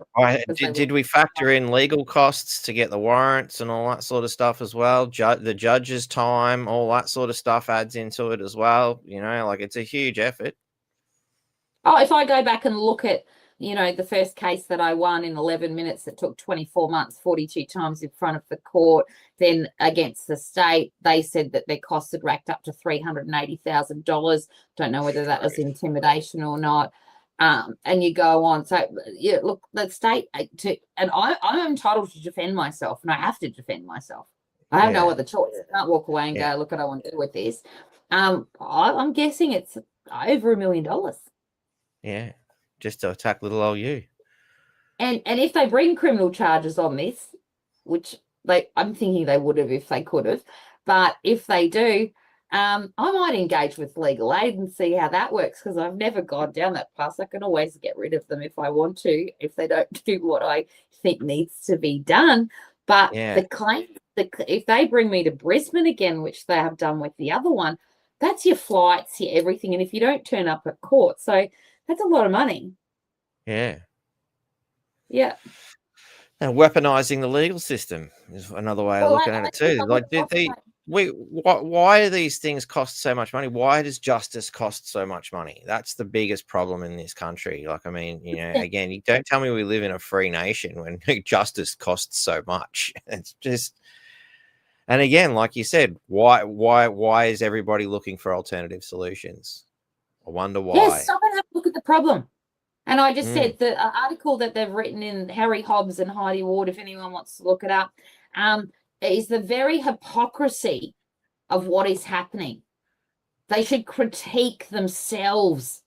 Did we factor in legal costs to get the warrants and all that sort of stuff as well? The judge's time, all that sort of stuff adds into it as well. You know, like it's a huge effort. Oh, if I go back and look at, you know, the first case that I won in 11 minutes that took 24 months, 42 times in front of the court, then against the state, they said that their costs had racked up to $380,000. Don't know whether that was intimidation or not. And you go on. So, yeah, look, the state, and I'm entitled to defend myself, and I have to defend myself. I have no other choice. I can't walk away and go, look what I want to do with this. I'm guessing it's over $1 million. Yeah, just to attack little old you. And if they bring criminal charges on this, which I'm thinking they would have if they could have, but if they do, I might engage with legal aid and see how that works, because I've never gone down that path. I can always get rid of them if I want to, if they don't do what I think needs to be done. But the claim, if they bring me to Brisbane again, which they have done with the other one, that's your flights, your everything. And if you don't turn up at court, so that's a lot of money. Yeah. Yeah. And weaponizing the legal system is another way of looking at it too. Like, why do these things cost so much money? Why does justice cost so much money? That's the biggest problem in this country. Like, I mean, you know, again, you don't tell me we live in a free nation when justice costs so much. It's just, and again, like you said, why is everybody looking for alternative solutions? I wonder why. Yes, someone have a look at the problem. And I just said the article that they've written in Harry Hobbs and Heidi Ward, if anyone wants to look it up, is the very hypocrisy of what is happening. They should critique themselves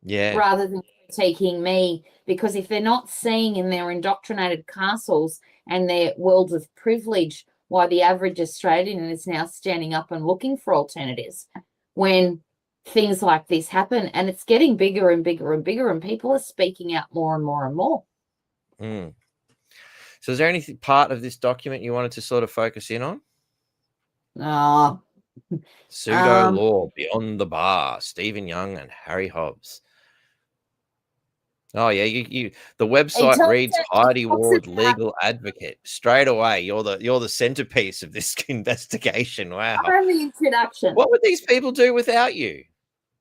rather than critiquing me, because if they're not seeing in their indoctrinated castles and their worlds of privilege why the average Australian is now standing up and looking for alternatives when things like this happen, and it's getting bigger and bigger and bigger, and people are speaking out more and more and more. So is there any part of this document you wanted to sort of focus in on? Pseudo law beyond the bar, Stephen Young and Harry Hobbs. Oh yeah, you the website reads Heidi Ward, legal advocate. Straight away, you're the centerpiece of this investigation. Wow. I'm the introduction. What would these people do without you?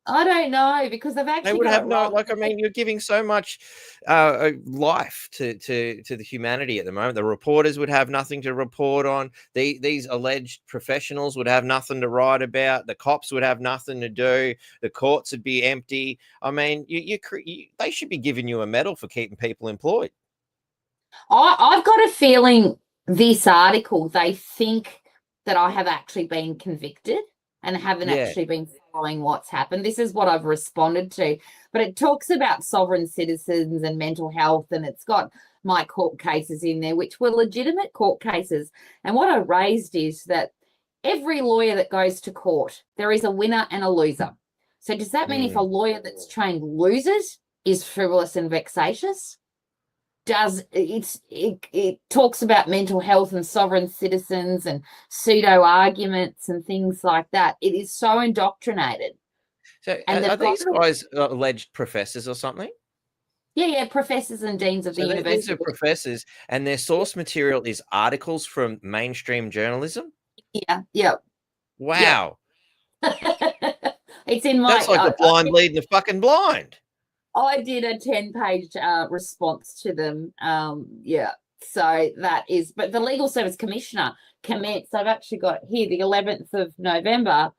I don't know, because they've actually they would have no, like, I mean, you're giving so much life to the humanity at the moment. The reporters would have nothing to report on. These alleged professionals would have nothing to write about. The cops would have nothing to do. The courts would be empty. I mean, they should be giving you a medal for keeping people employed. I've got a feeling this article, they think that I have actually been convicted and haven't actually been following what's happened. This is what I've responded to. But it talks about sovereign citizens and mental health, and it's got my court cases in there, which were legitimate court cases. And what I raised is that every lawyer that goes to court, there is a winner and a loser. So does that mean if a lawyer that's trained loses is frivolous and vexatious? It talks about mental health and sovereign citizens and pseudo arguments and things like that. It is so indoctrinated. So are these guys alleged professors or something? Yeah, professors and deans of the university. These are professors, and their source material is articles from mainstream journalism? Yeah. Wow. Yeah. It's in my... That's like the blind leading the fucking blind. I did a 10-page response to them. So that is... But the Legal Service Commissioner commenced... I've actually got here the 11th of November.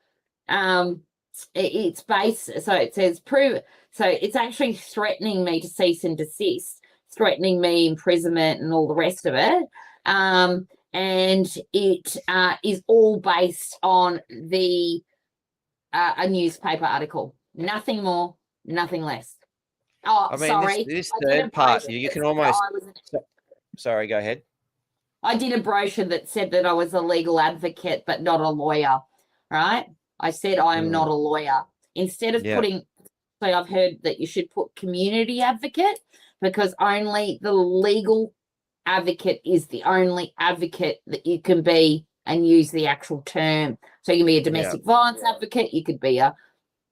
It's based... So it says... So it's actually threatening me to cease and desist, threatening me imprisonment and all the rest of it. And it is all based on a newspaper article. Nothing more, nothing less. Oh, I mean, sorry. This third part, you can almost... Sorry, go ahead. I did a brochure that said that I was a legal advocate, but not a lawyer, right? I said I am not a lawyer. Instead of putting... So I've heard that you should put community advocate, because only the legal advocate is the only advocate that you can be and use the actual term. So you can be a domestic violence advocate, you could be a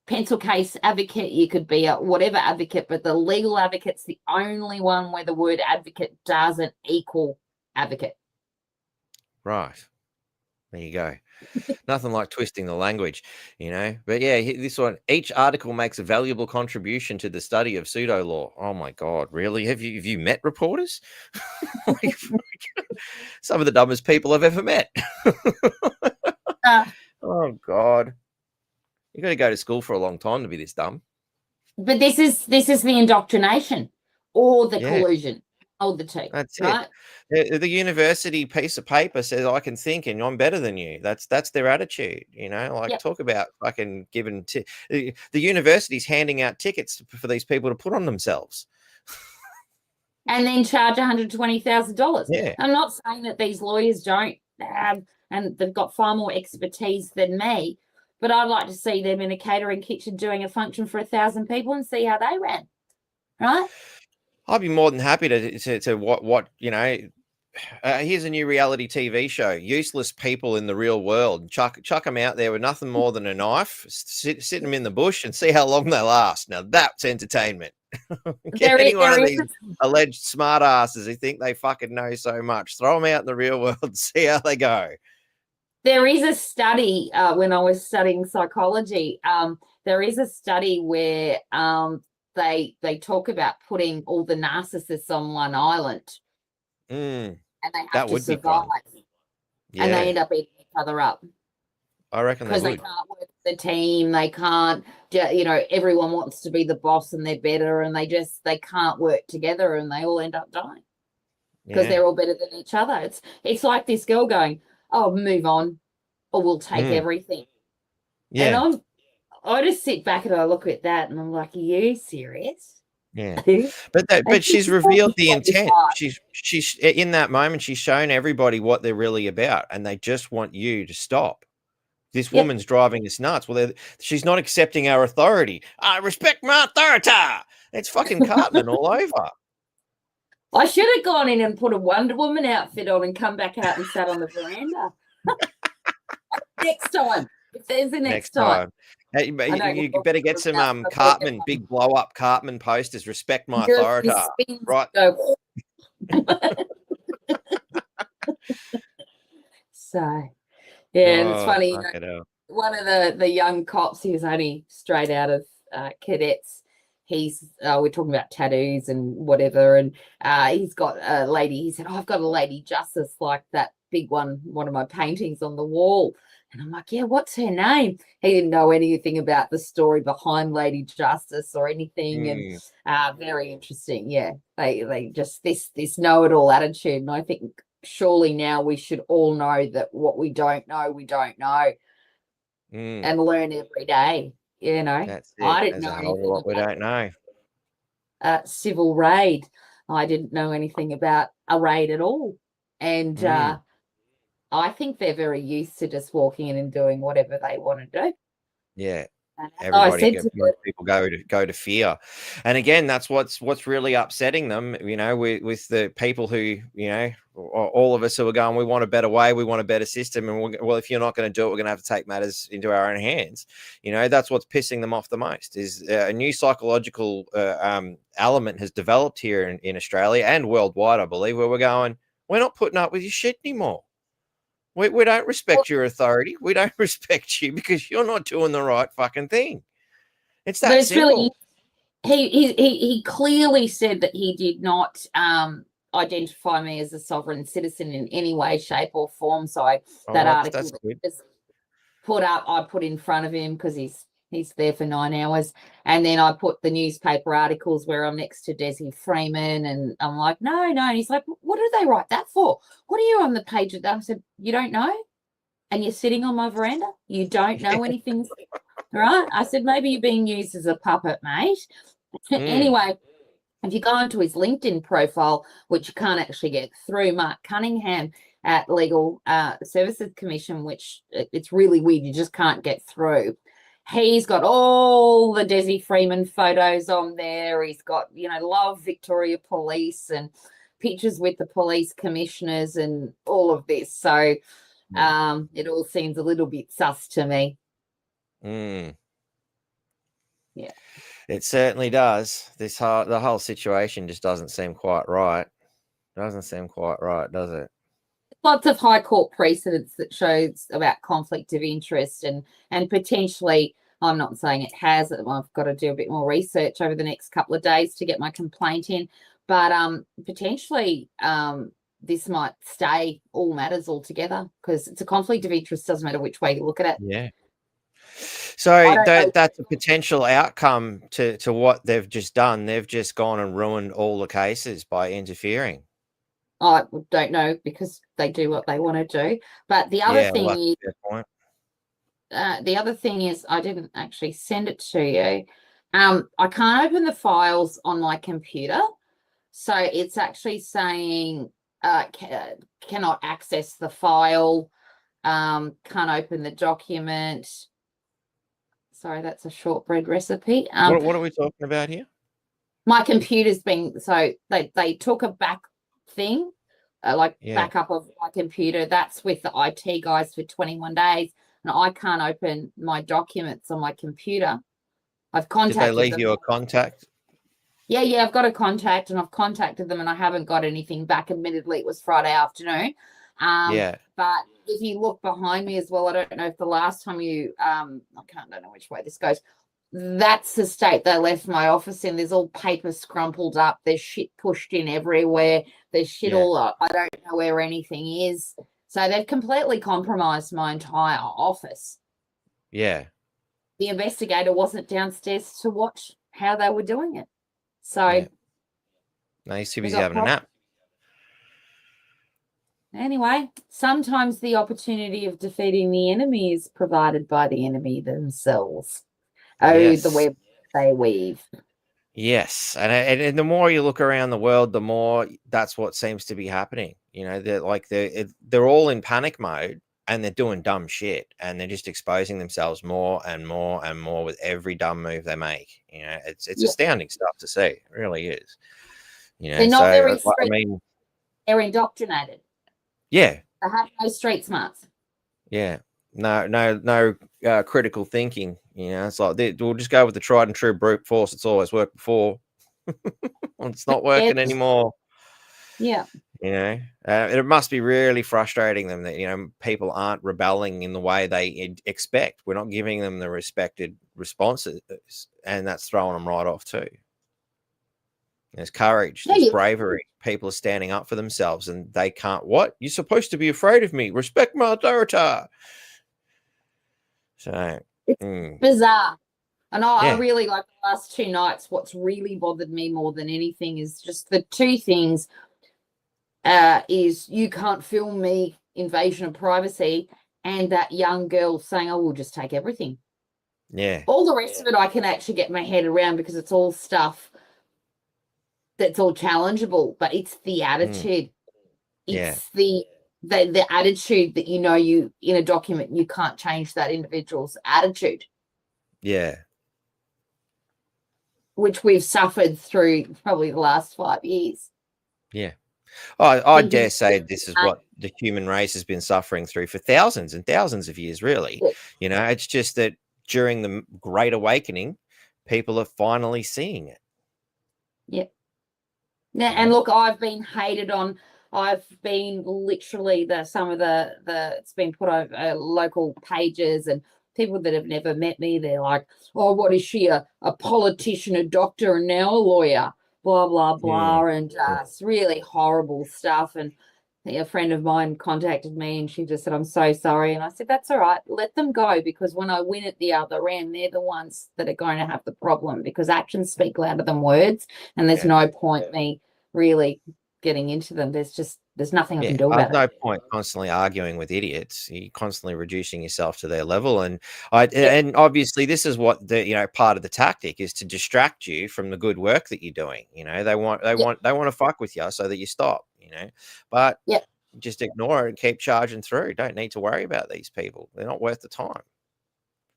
pencil case advocate, you could be a whatever advocate, but the legal advocate's the only one where the word advocate doesn't equal advocate. Right. There you go. Nothing like twisting the language, you know. But yeah, this one, each article makes a valuable contribution to the study of pseudo law. Oh my God, really? Have you met reporters? Some of the dumbest people I've ever met. Oh God. You got to go to school for a long time to be this dumb. But this is the indoctrination or the collusion. Hold the two. That's right? it. The university piece of paper says I can think and I'm better than you. That's their attitude, you know. Like talk about fucking giving the university's handing out tickets for these people to put on themselves, and then charge $120,000. Yeah, I'm not saying that these lawyers don't have, and they've got far more expertise than me, but I'd like to see them in a catering kitchen doing a function for 1,000 people and see how they ran, right? I'd be more than happy to what you know. Here's a new reality TV show: useless people in the real world. Chuck them out there with nothing more than a knife. Sit them in the bush and see how long they last. Now that's entertainment. Get any one of these alleged smart asses who think they fucking know so much. Throw them out in the real world and see how they go. There is a study when I was studying psychology. There is a study where they talk about putting all the narcissists on one island, and they have to survive, and they end up eating each other up. I reckon because they can't work as a team. They can't, you know, everyone wants to be the boss and they're better, and they can't work together, and they all end up dying because they're all better than each other. It's like this girl going, "Oh, move on, or we'll take everything." Yeah, and I just sit back and I look at that and I'm like, "Are you serious?" Yeah, but she's revealed the intent. She's in that moment. She's shown everybody what they're really about, and they just want you to stop. This woman's driving us nuts. Well, she's not accepting our authority. I respect my authority. It's fucking Cartman all over. I should have gone in and put a Wonder Woman outfit on and come back out and sat on the veranda. Next time. If there's the next time. Hey, you better get some Cartman, big blow-up Cartman posters. Respect my authority. Right. So, yeah, it's funny. You know, one of the young cops, he was only straight out of cadets. We're talking about tattoos and whatever, and he's got a lady. He said, "Oh, I've got a lady justice like that big one of my paintings on the wall." And I'm like, yeah, what's her name? He didn't know anything about the story behind Lady Justice or anything. And very interesting. Yeah. They just this know-it-all attitude. And I think surely now we should all know that what we don't know, and learn every day. You know, That's it. I didn't There's know a hell of a anything lot we don't know. civil raid. I didn't know anything about a raid at all. And I think they're very used to just walking in and doing whatever they want to do. Yeah. And as I Everybody said get to most people go to fear. And again, that's what's really upsetting them, you know, with the people who, you know, all of us who are going, we want a better way, we want a better system. And well, if you're not going to do it, we're going to have to take matters into our own hands. You know, that's what's pissing them off the most is a new psychological element has developed here in Australia and worldwide, I believe, where we're going, we're not putting up with your shit anymore. We don't respect your authority. We don't respect you because you're not doing the right fucking thing. It's that simple. Really, he clearly said that he did not identify me as a sovereign citizen in any way, shape, or form. So that article was I put in front of him because he's there for 9 hours. And then I put the newspaper articles where I'm next to Desi Freeman, and I'm like, no. And he's like, what do they write that for? What are you on the page of that? I said, you don't know? And you're sitting on my veranda? You don't know anything? Right? I said, maybe you're being used as a puppet, mate. Anyway, if you go into his LinkedIn profile, which you can't actually get through, Mark Cunningham at Legal Services Commission, which it's really weird. You just can't get through. He's got all the Desi Freeman photos on there. He's got, you know, love Victoria Police and pictures with the police commissioners and all of this. So it all seems a little bit sus to me. Yeah, it certainly does. The whole situation just doesn't seem quite right. Doesn't seem quite right, does it? Lots of high court precedents that shows about conflict of interest and potentially, I'm not saying it has, I've got to do a bit more research over the next couple of days to get my complaint in, but potentially this might stay all matters altogether because it's a conflict of interest, doesn't matter which way you look at it. Yeah. So that's a potential outcome to what they've just done. They've just gone and ruined all the cases by interfering. I don't know because they do what they want to do. But the other thing is, I didn't actually send it to you. I can't open the files on my computer, so it's actually saying cannot access the file, can't open the document. Sorry, that's a shortbread recipe. What are we talking about here? My computer's been they took a back thing, backup of my computer. That's with the IT guys for 21 days, and I can't open my documents on my computer. I've contacted them. Did they leave you a contact? Yeah, I've got a contact, and I've contacted them, and I haven't got anything back. Admittedly, it was Friday afternoon. But if you look behind me as well, I don't know if the last time you I don't know which way this goes. That's the state they left my office in. There's all paper scrumpled up. There's shit pushed in everywhere. There's shit all up. I don't know where anything is. So they've completely compromised my entire office. Yeah. The investigator wasn't downstairs to watch how they were doing it. So no, he's too busy having a nap. Anyway, sometimes the opportunity of defeating the enemy is provided by the enemy themselves. The web they weave. Yes, and the more you look around the world, the more that's what seems to be happening. You know, they're all in panic mode and they're doing dumb shit, and they're just exposing themselves more and more and more with every dumb move they make. You know, it's astounding stuff to see. It really is. You know, they're not very they're indoctrinated. Yeah, they have no street smarts. Yeah. No critical thinking. You know, it's like we'll just go with the tried and true brute force. It's always worked before. It's not working anymore. Yeah. You know, it must be really frustrating them that, you know, people aren't rebelling in the way they expect. We're not giving them the respected responses, and that's throwing them right off too. There's courage, there's bravery. People are standing up for themselves, and they can't. What? You're supposed to be afraid of me. Respect my authority. So, It's bizarre. And I yeah. really like the last 2 nights. What's really bothered me more than anything is just the 2 things is you can't film me, invasion of privacy, and that young girl saying, "Oh, we'll just take everything." Yeah. All the rest of it I can actually get my head around because it's all stuff that's all challengeable, but it's the attitude. Yeah. It's the attitude that you in a document you can't change that individual's attitude, Yeah. which we've suffered through probably the last 5 years. Yeah. I Thinking, dare say this is what the human race has been suffering through for thousands and thousands of years, really. You know, it's just that during the Great Awakening, people are finally seeing it. yeah. Now, and look, I've been hated on. I've been literally some of the it's been put over local pages, and people that have never met me, they're like, "Oh, what is she, a politician, a doctor, and now a lawyer?" Blah blah blah, and it's really horrible stuff. And a friend of mine contacted me, and she just said, "I'm so sorry," and I said, "That's all right. Let them go, because when I win at the other end, they're the ones that are going to have the problem, because actions speak louder than words, and there's no point me really getting into them. There's nothing I can do about there's no it." point constantly arguing with idiots. You're constantly reducing yourself to their level, and and obviously this is what the part of the tactic is, to distract you from the good work that you're doing. They want to fuck with you so that you stop. But just ignore it and keep charging through. Don't need to worry about these people. They're not worth the time.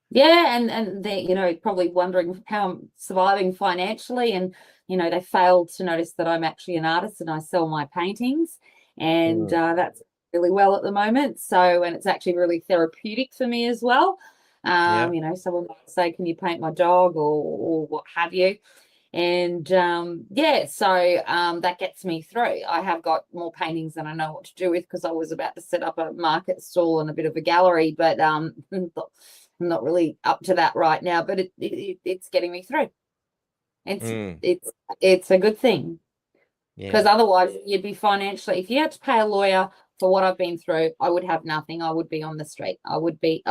Yeah, and they're probably wondering how I'm surviving financially, and they failed to notice that I'm actually an artist and I sell my paintings, and that's really well at the moment. So, and it's actually really therapeutic for me as well. Someone might say, "Can you paint my dog?" or what have you. And so that gets me through. I have got more paintings than I know what to do with, because I was about to set up a market stall and a bit of a gallery, but I'm not really up to that right now. But it's getting me through. It's a good thing, because otherwise you'd be financially. If you had to pay a lawyer for what I've been through, I would have nothing. I would be on the street. I would be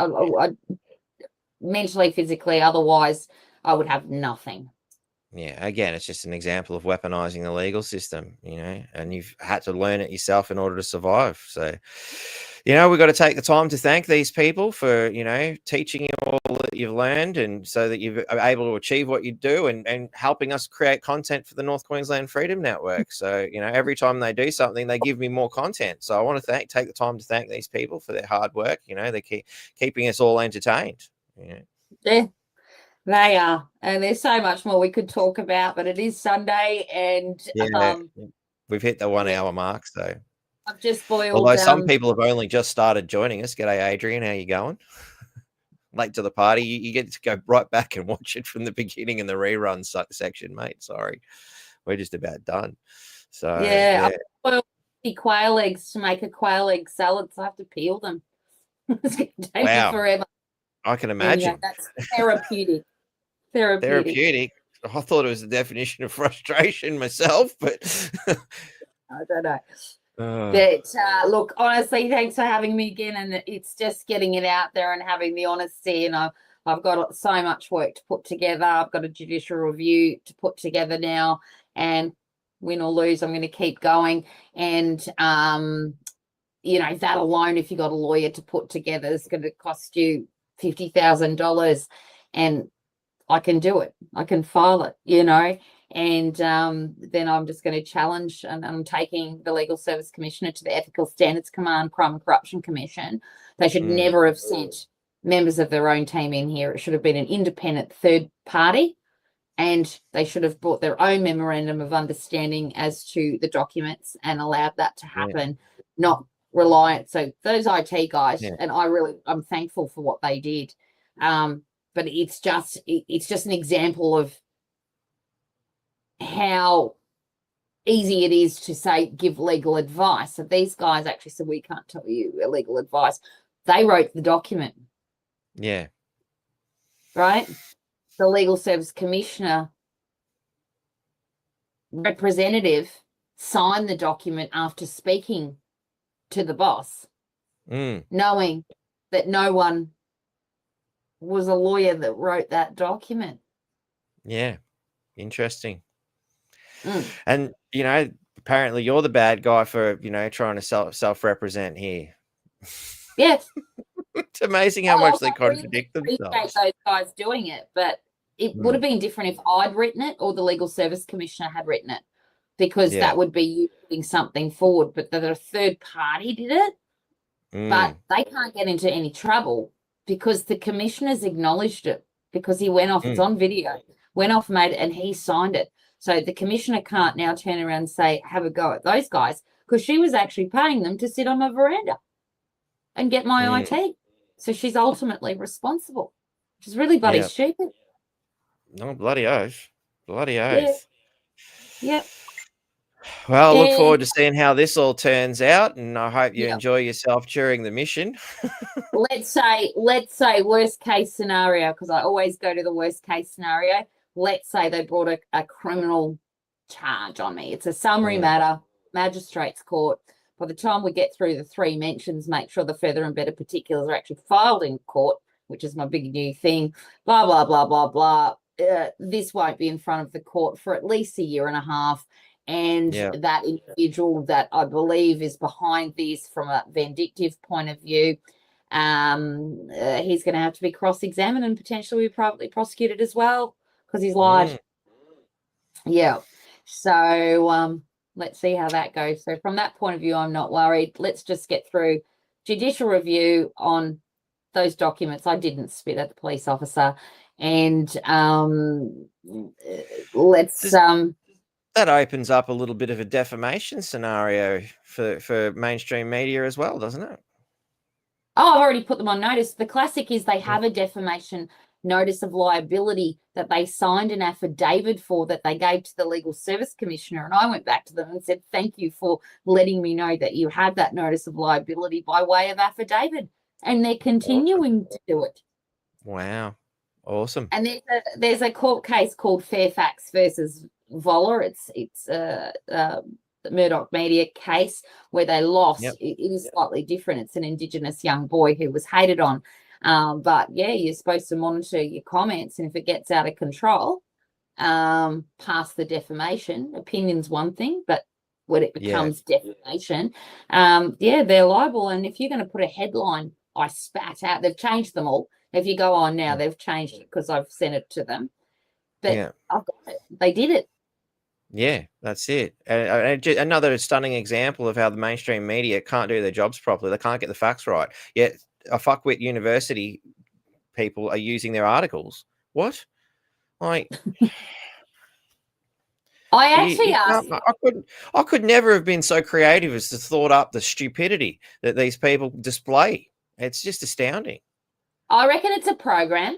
mentally, physically. Otherwise, I would have nothing. Yeah, again, it's just an example of weaponizing the legal system, and you've had to learn it yourself in order to survive. So, we've got to take the time to thank these people for, teaching you all that you've learned, and so that you're able to achieve what you do, and helping us create content for the North Queensland Freedom Network. So, every time they do something, they give me more content. So I want to take the time to thank these people for their hard work. They keep keeping us all entertained. Yeah. They are, and there's so much more we could talk about, but it is Sunday, and we've hit the 1 hour mark. So I've just boiled. Although some people have only just started joining us. G'day, Adrian. How you going? Late to the party. You get to go right back and watch it from the beginning in the rerun section, mate. Sorry, we're just about done. So I boiled quail eggs to make a quail egg salad, so I have to peel them. It's going to take me forever. I can imagine. And, that's therapeutic. Therapeutic. I thought it was the definition of frustration myself, but I don't know. But look, honestly, thanks for having me again, and it's just getting it out there and having the honesty. And I've got so much work to put together. I've got a judicial review to put together now, and win or lose, I'm going to keep going. And that alone, if you got a lawyer to put together, is going to cost you $50,000, and I can do it. I can file it, and then I'm just going to challenge, and I'm taking the Legal Service Commissioner to the Ethical Standards Command, Crime and Corruption Commission. They should never have sent members of their own team in here. It should have been an independent third party, and they should have brought their own memorandum of understanding as to the documents and allowed that to happen, not reliant. So those IT guys, and I'm thankful for what they did. But it's just an example of how easy it is to say, give legal advice. So these guys actually said, we can't tell you legal advice. They wrote the document. Yeah. Right? The Legal Service Commissioner representative signed the document after speaking to the boss, knowing that no one was a lawyer that wrote that document. Yeah, interesting. Mm. And apparently you're the bad guy for trying to self-represent here. Yes. It's amazing how much they contradict appreciate themselves. those guys doing it, but it would have been different if I'd written it or the Legal Service Commissioner had written it, because that would be you putting something forward. But the third party did it, but they can't get into any trouble because the commissioner's acknowledged it, because he went off. It's on video. Went off, made it, and he signed it. So the commissioner can't now turn around and say, have a go at those guys, because she was actually paying them to sit on my veranda and get my IT. So she's ultimately responsible, which is really bloody stupid. No, bloody oath. Bloody oath. Yeah. Well, I look forward to seeing how this all turns out, and I hope you enjoy yourself during the mission. Let's say worst case scenario, because I always go to the worst case scenario. Let's say they brought a criminal charge on me. It's a summary matter, magistrate's court. By the time we get through the 3 mentions, make sure the further and better particulars are actually filed in court, which is my big new thing. Blah, blah, blah, blah, blah. This won't be in front of the court for at least a year and a half. And that individual that I believe is behind this from a vindictive point of view, he's going to have to be cross-examined and potentially be privately prosecuted as well, because he's lied. Yeah. So let's see how that goes. So from that point of view, I'm not worried. Let's just get through judicial review on those documents. I didn't spit at the police officer. And let's that opens up a little bit of a defamation scenario for mainstream media as well, doesn't it? Oh, I've already put them on notice. The classic is they have a defamation notice of liability that they signed an affidavit for, that they gave to the Legal Service Commissioner. And I went back to them and said, thank you for letting me know that you had that notice of liability by way of affidavit. And they're continuing to do it. Wow. Awesome. And there's a court case called Fairfax versus Voller. It's a Murdoch Media case where they lost. It is slightly different. It's an Indigenous young boy who was hated on. But you're supposed to monitor your comments, and if it gets out of control, past the defamation, opinion's one thing, but when it becomes defamation, they're liable. And if you're going to put a headline, I spat out, they've changed them all. If you go on now, they've changed it because I've sent it to them. But I've got it. They did it. Yeah, that's it. Another stunning example of how the mainstream media can't do their jobs properly. They can't get the facts right. Yet a fuckwit university people are using their articles. What? Like, I actually asked. I could never have been so creative as to thought up the stupidity that these people display. It's just astounding. I reckon it's a program.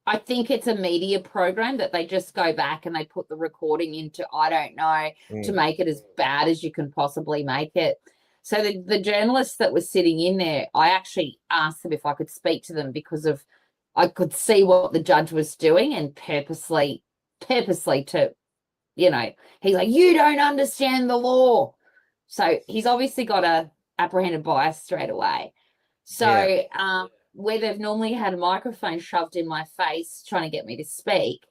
I think it's a media program that they just go back and they put the recording into, I don't know, to make it as bad as you can possibly make it. So the journalists that were sitting in there, I actually asked them if I could speak to them because I could see what the judge was doing, and purposely to, he's like, you don't understand the law. So he's obviously got a apprehended bias straight away. So where they've normally had a microphone shoved in my face trying to get me to speak,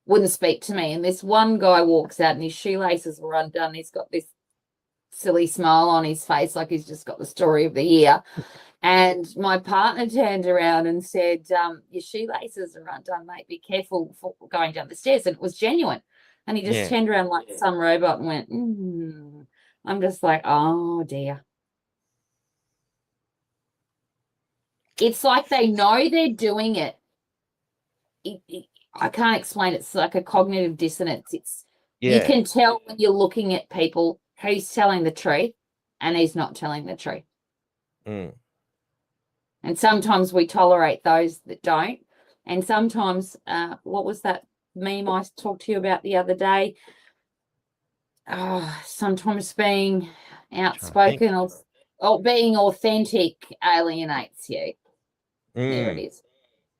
wouldn't speak to me. And this one guy walks out and his shoelaces were undone. He's got this silly smile on his face like he's just got the story of the year. And my partner turned around and said, your shoelaces are undone, mate. Be careful for going down the stairs. And it was genuine. And he just turned around like some robot and went, I'm just like, oh, dear. It's like they know they're doing it. I can't explain it. It's like a cognitive dissonance. You can tell when you're looking at people who's telling the truth and who's not telling the truth. And sometimes we tolerate those that don't. And sometimes, what was that meme I talked to you about the other day? Sometimes being outspoken or being authentic alienates you. There it is.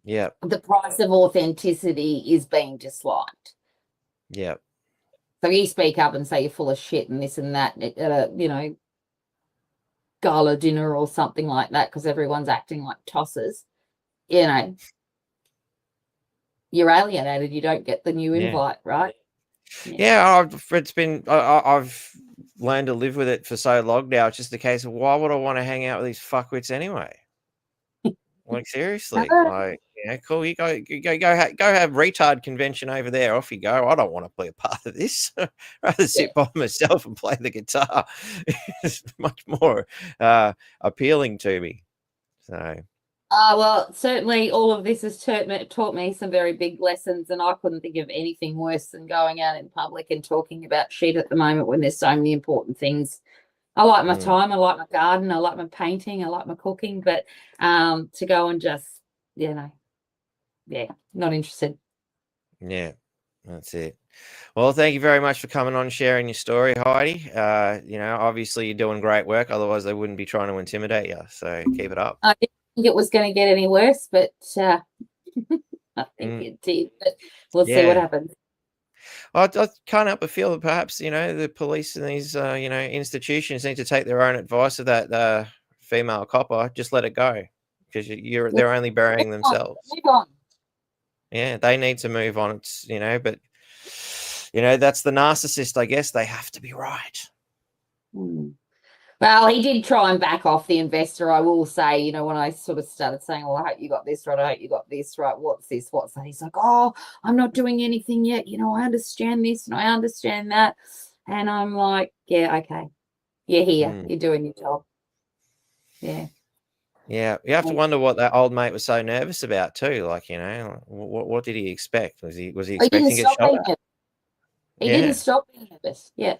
Yeah. The price of authenticity is being disliked. Yeah. So you speak up and say you're full of shit and this and that at a, gala dinner or something like that because everyone's acting like tossers, you're alienated. You don't get the new Yeah. invite, right? Yeah, I've learned to live with it for so long now. It's just a case of why would I want to hang out with these fuckwits anyway? Like seriously, like cool. You go have retard convention over there. Off you go. I don't want to be a part of this. I'd rather sit by myself and play the guitar. It's much more appealing to me. So. Well, certainly all of this has taught me some very big lessons, and I couldn't think of anything worse than going out in public and talking about shit at the moment when there's so many important things. I like my time, I like my garden, I like my painting, I like my cooking, but to go and just, not interested. Yeah, that's it. Well, thank you very much for coming on and sharing your story, Heidi. Obviously you're doing great work. Otherwise, they wouldn't be trying to intimidate you. So keep it up. I didn't think it was going to get any worse, but I think it did. But we'll see what happens. I can't help but feel that perhaps the police and these institutions need to take their own advice of that female copper. Just let it go, because they're only burying themselves. Move on. Yeah, they need to move on. It's but that's the narcissist. I guess they have to be right. Well, he did try and back off the investor. I will say, when I sort of started saying, well, I hope you got this right. I hope you got this right. What's this? What's that? He's like, oh, I'm not doing anything yet. I understand this and I understand that. And I'm like, yeah, okay. You're here. You're doing your job. Yeah. Yeah. You have to wonder what that old mate was so nervous about too. Like, what did he expect? Was he expecting to get shot at? He didn't stop being nervous. Yeah.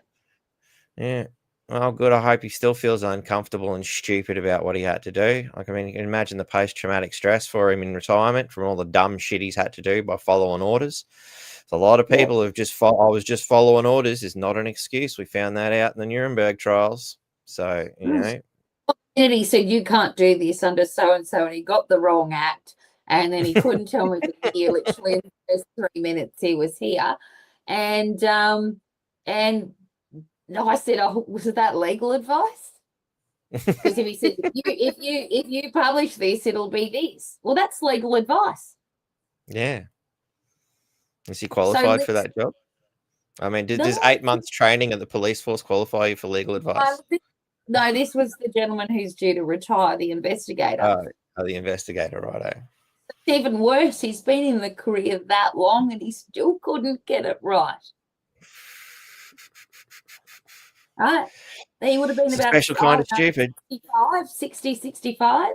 Yeah. Well, good. I hope he still feels uncomfortable and stupid about what he had to do. Like, I mean, you can imagine the post-traumatic stress for him in retirement from all the dumb shit he's had to do by following orders. So a lot of people have I was just following orders is not an excuse. We found that out in the Nuremberg trials. So, He said, you can't do this under so-and-so, and he got the wrong act. And then he couldn't tell me that he literally in the first 3 minutes he was here. And I said, oh, was that legal advice? Because if he said, if you publish this, it'll be this. Well, that's legal advice. Yeah. Is he qualified for that job? I mean, does 8 months training at the police force qualify you for legal advice? No, this was the gentleman who's due to retire, the investigator. Oh, the investigator, righto. It's even worse. He's been in the career that long and he still couldn't get it right. Right. He would have been about special kind of stupid. 65.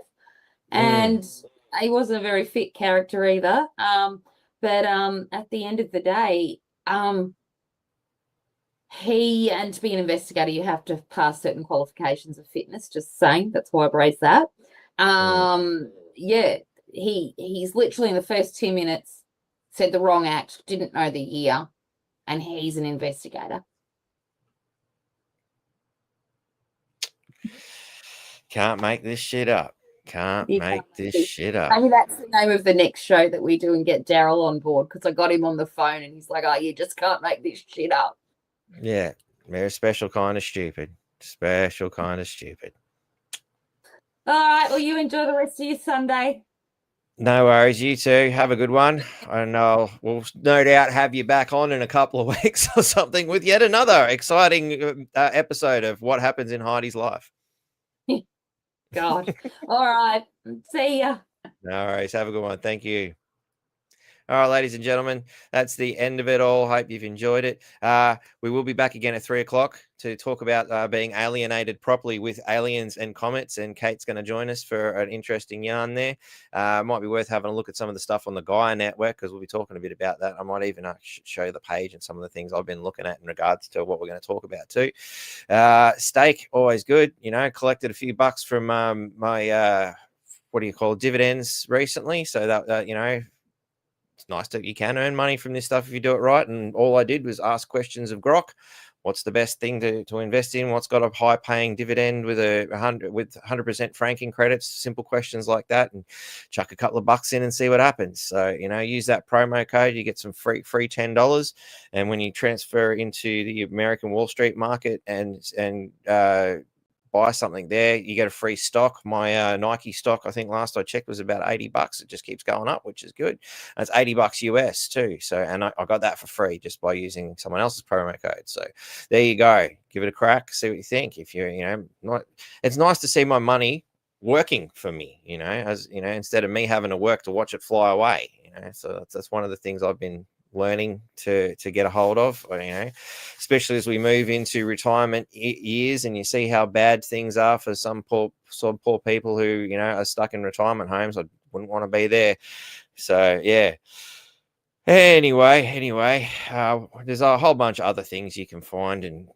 And he wasn't a very fit character either. But at the end of the day, and to be an investigator, you have to pass certain qualifications of fitness, just saying. That's why I've raised that. He's literally in the first 2 minutes said the wrong act, didn't know the year, and he's an investigator. Can't make this shit up. Maybe that's the name of the next show that we do and get Daryl on board, because I got him on the phone and he's like, oh, you just can't make this shit up. Yeah, very special kind of stupid. Special kind of stupid. All right, well, you enjoy the rest of your Sunday. No worries. You too. Have a good one. And we'll no doubt have you back on in a couple of weeks or something with yet another exciting episode of what happens in Heidi's life. God. All right. See ya. No worries. Have a good one. Thank you. All right, ladies and gentlemen, that's the end of it all. Hope you've enjoyed it. We will be back again at 3:00 to talk about being alienated properly with aliens and comets. And Kate's going to join us for an interesting yarn there. Might be worth having a look at some of the stuff on the Gaia network, because we'll be talking a bit about that. I might even show you the page and some of the things I've been looking at in regards to what we're going to talk about too. Stake, always good. Collected a few bucks from my dividends recently. So that it's nice that you can earn money from this stuff if you do it right. And all I did was ask questions of Grok. What's the best thing to invest in? What's got a high paying dividend with 100% franking credits? Simple questions like that, and chuck a couple of bucks in and see what happens. So, use that promo code. You get some free $10. And when you transfer into the American Wall Street market and buy something there, you get a free stock. My Nike stock, I think last I checked, was about $80. It just keeps going up, which is good. And it's $80 US too. So, and I got that for free just by using someone else's promo code. So there you go. Give it a crack. See what you think. If you're, not, it's nice to see my money working for me, as instead of me having to work to watch it fly away. So that's one of the things I've been learning to get a hold of, especially as we move into retirement years, and you see how bad things are for some poor people who are stuck in retirement homes. I wouldn't want to be there. So yeah. Anyway, there's a whole bunch of other things you can find in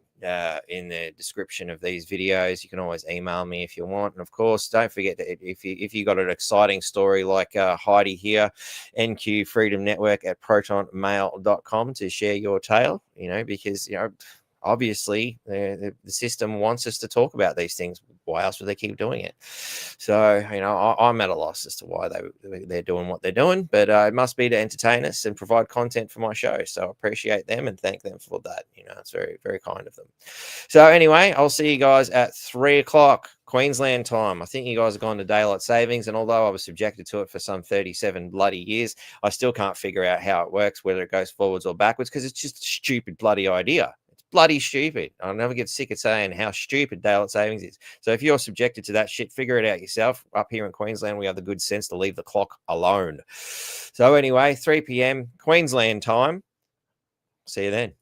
the description of these videos. You can always email me if you want, and of course, don't forget that if you got an exciting story like Heidi here, NQ Freedom Network at protonmail.com to share your tale. Because obviously the system wants us to talk about these things. Why else would they keep doing it? So I'm at a loss as to why they're doing what they're doing, but it must be to entertain us and provide content for my show. So I appreciate them and thank them for that. It's very, very kind of them. So anyway, I'll see you guys at 3:00 Queensland time. I think you guys have gone to daylight savings, and although I was subjected to it for some 37 bloody years, I still can't figure out how it works, whether it goes forwards or backwards, because it's just a stupid bloody idea. Bloody stupid. I'll never get sick of saying how stupid daylight savings is. So if you're subjected to that shit, figure it out yourself. Up here in Queensland, we have the good sense to leave the clock alone. So anyway, 3 p.m. Queensland time. See you then.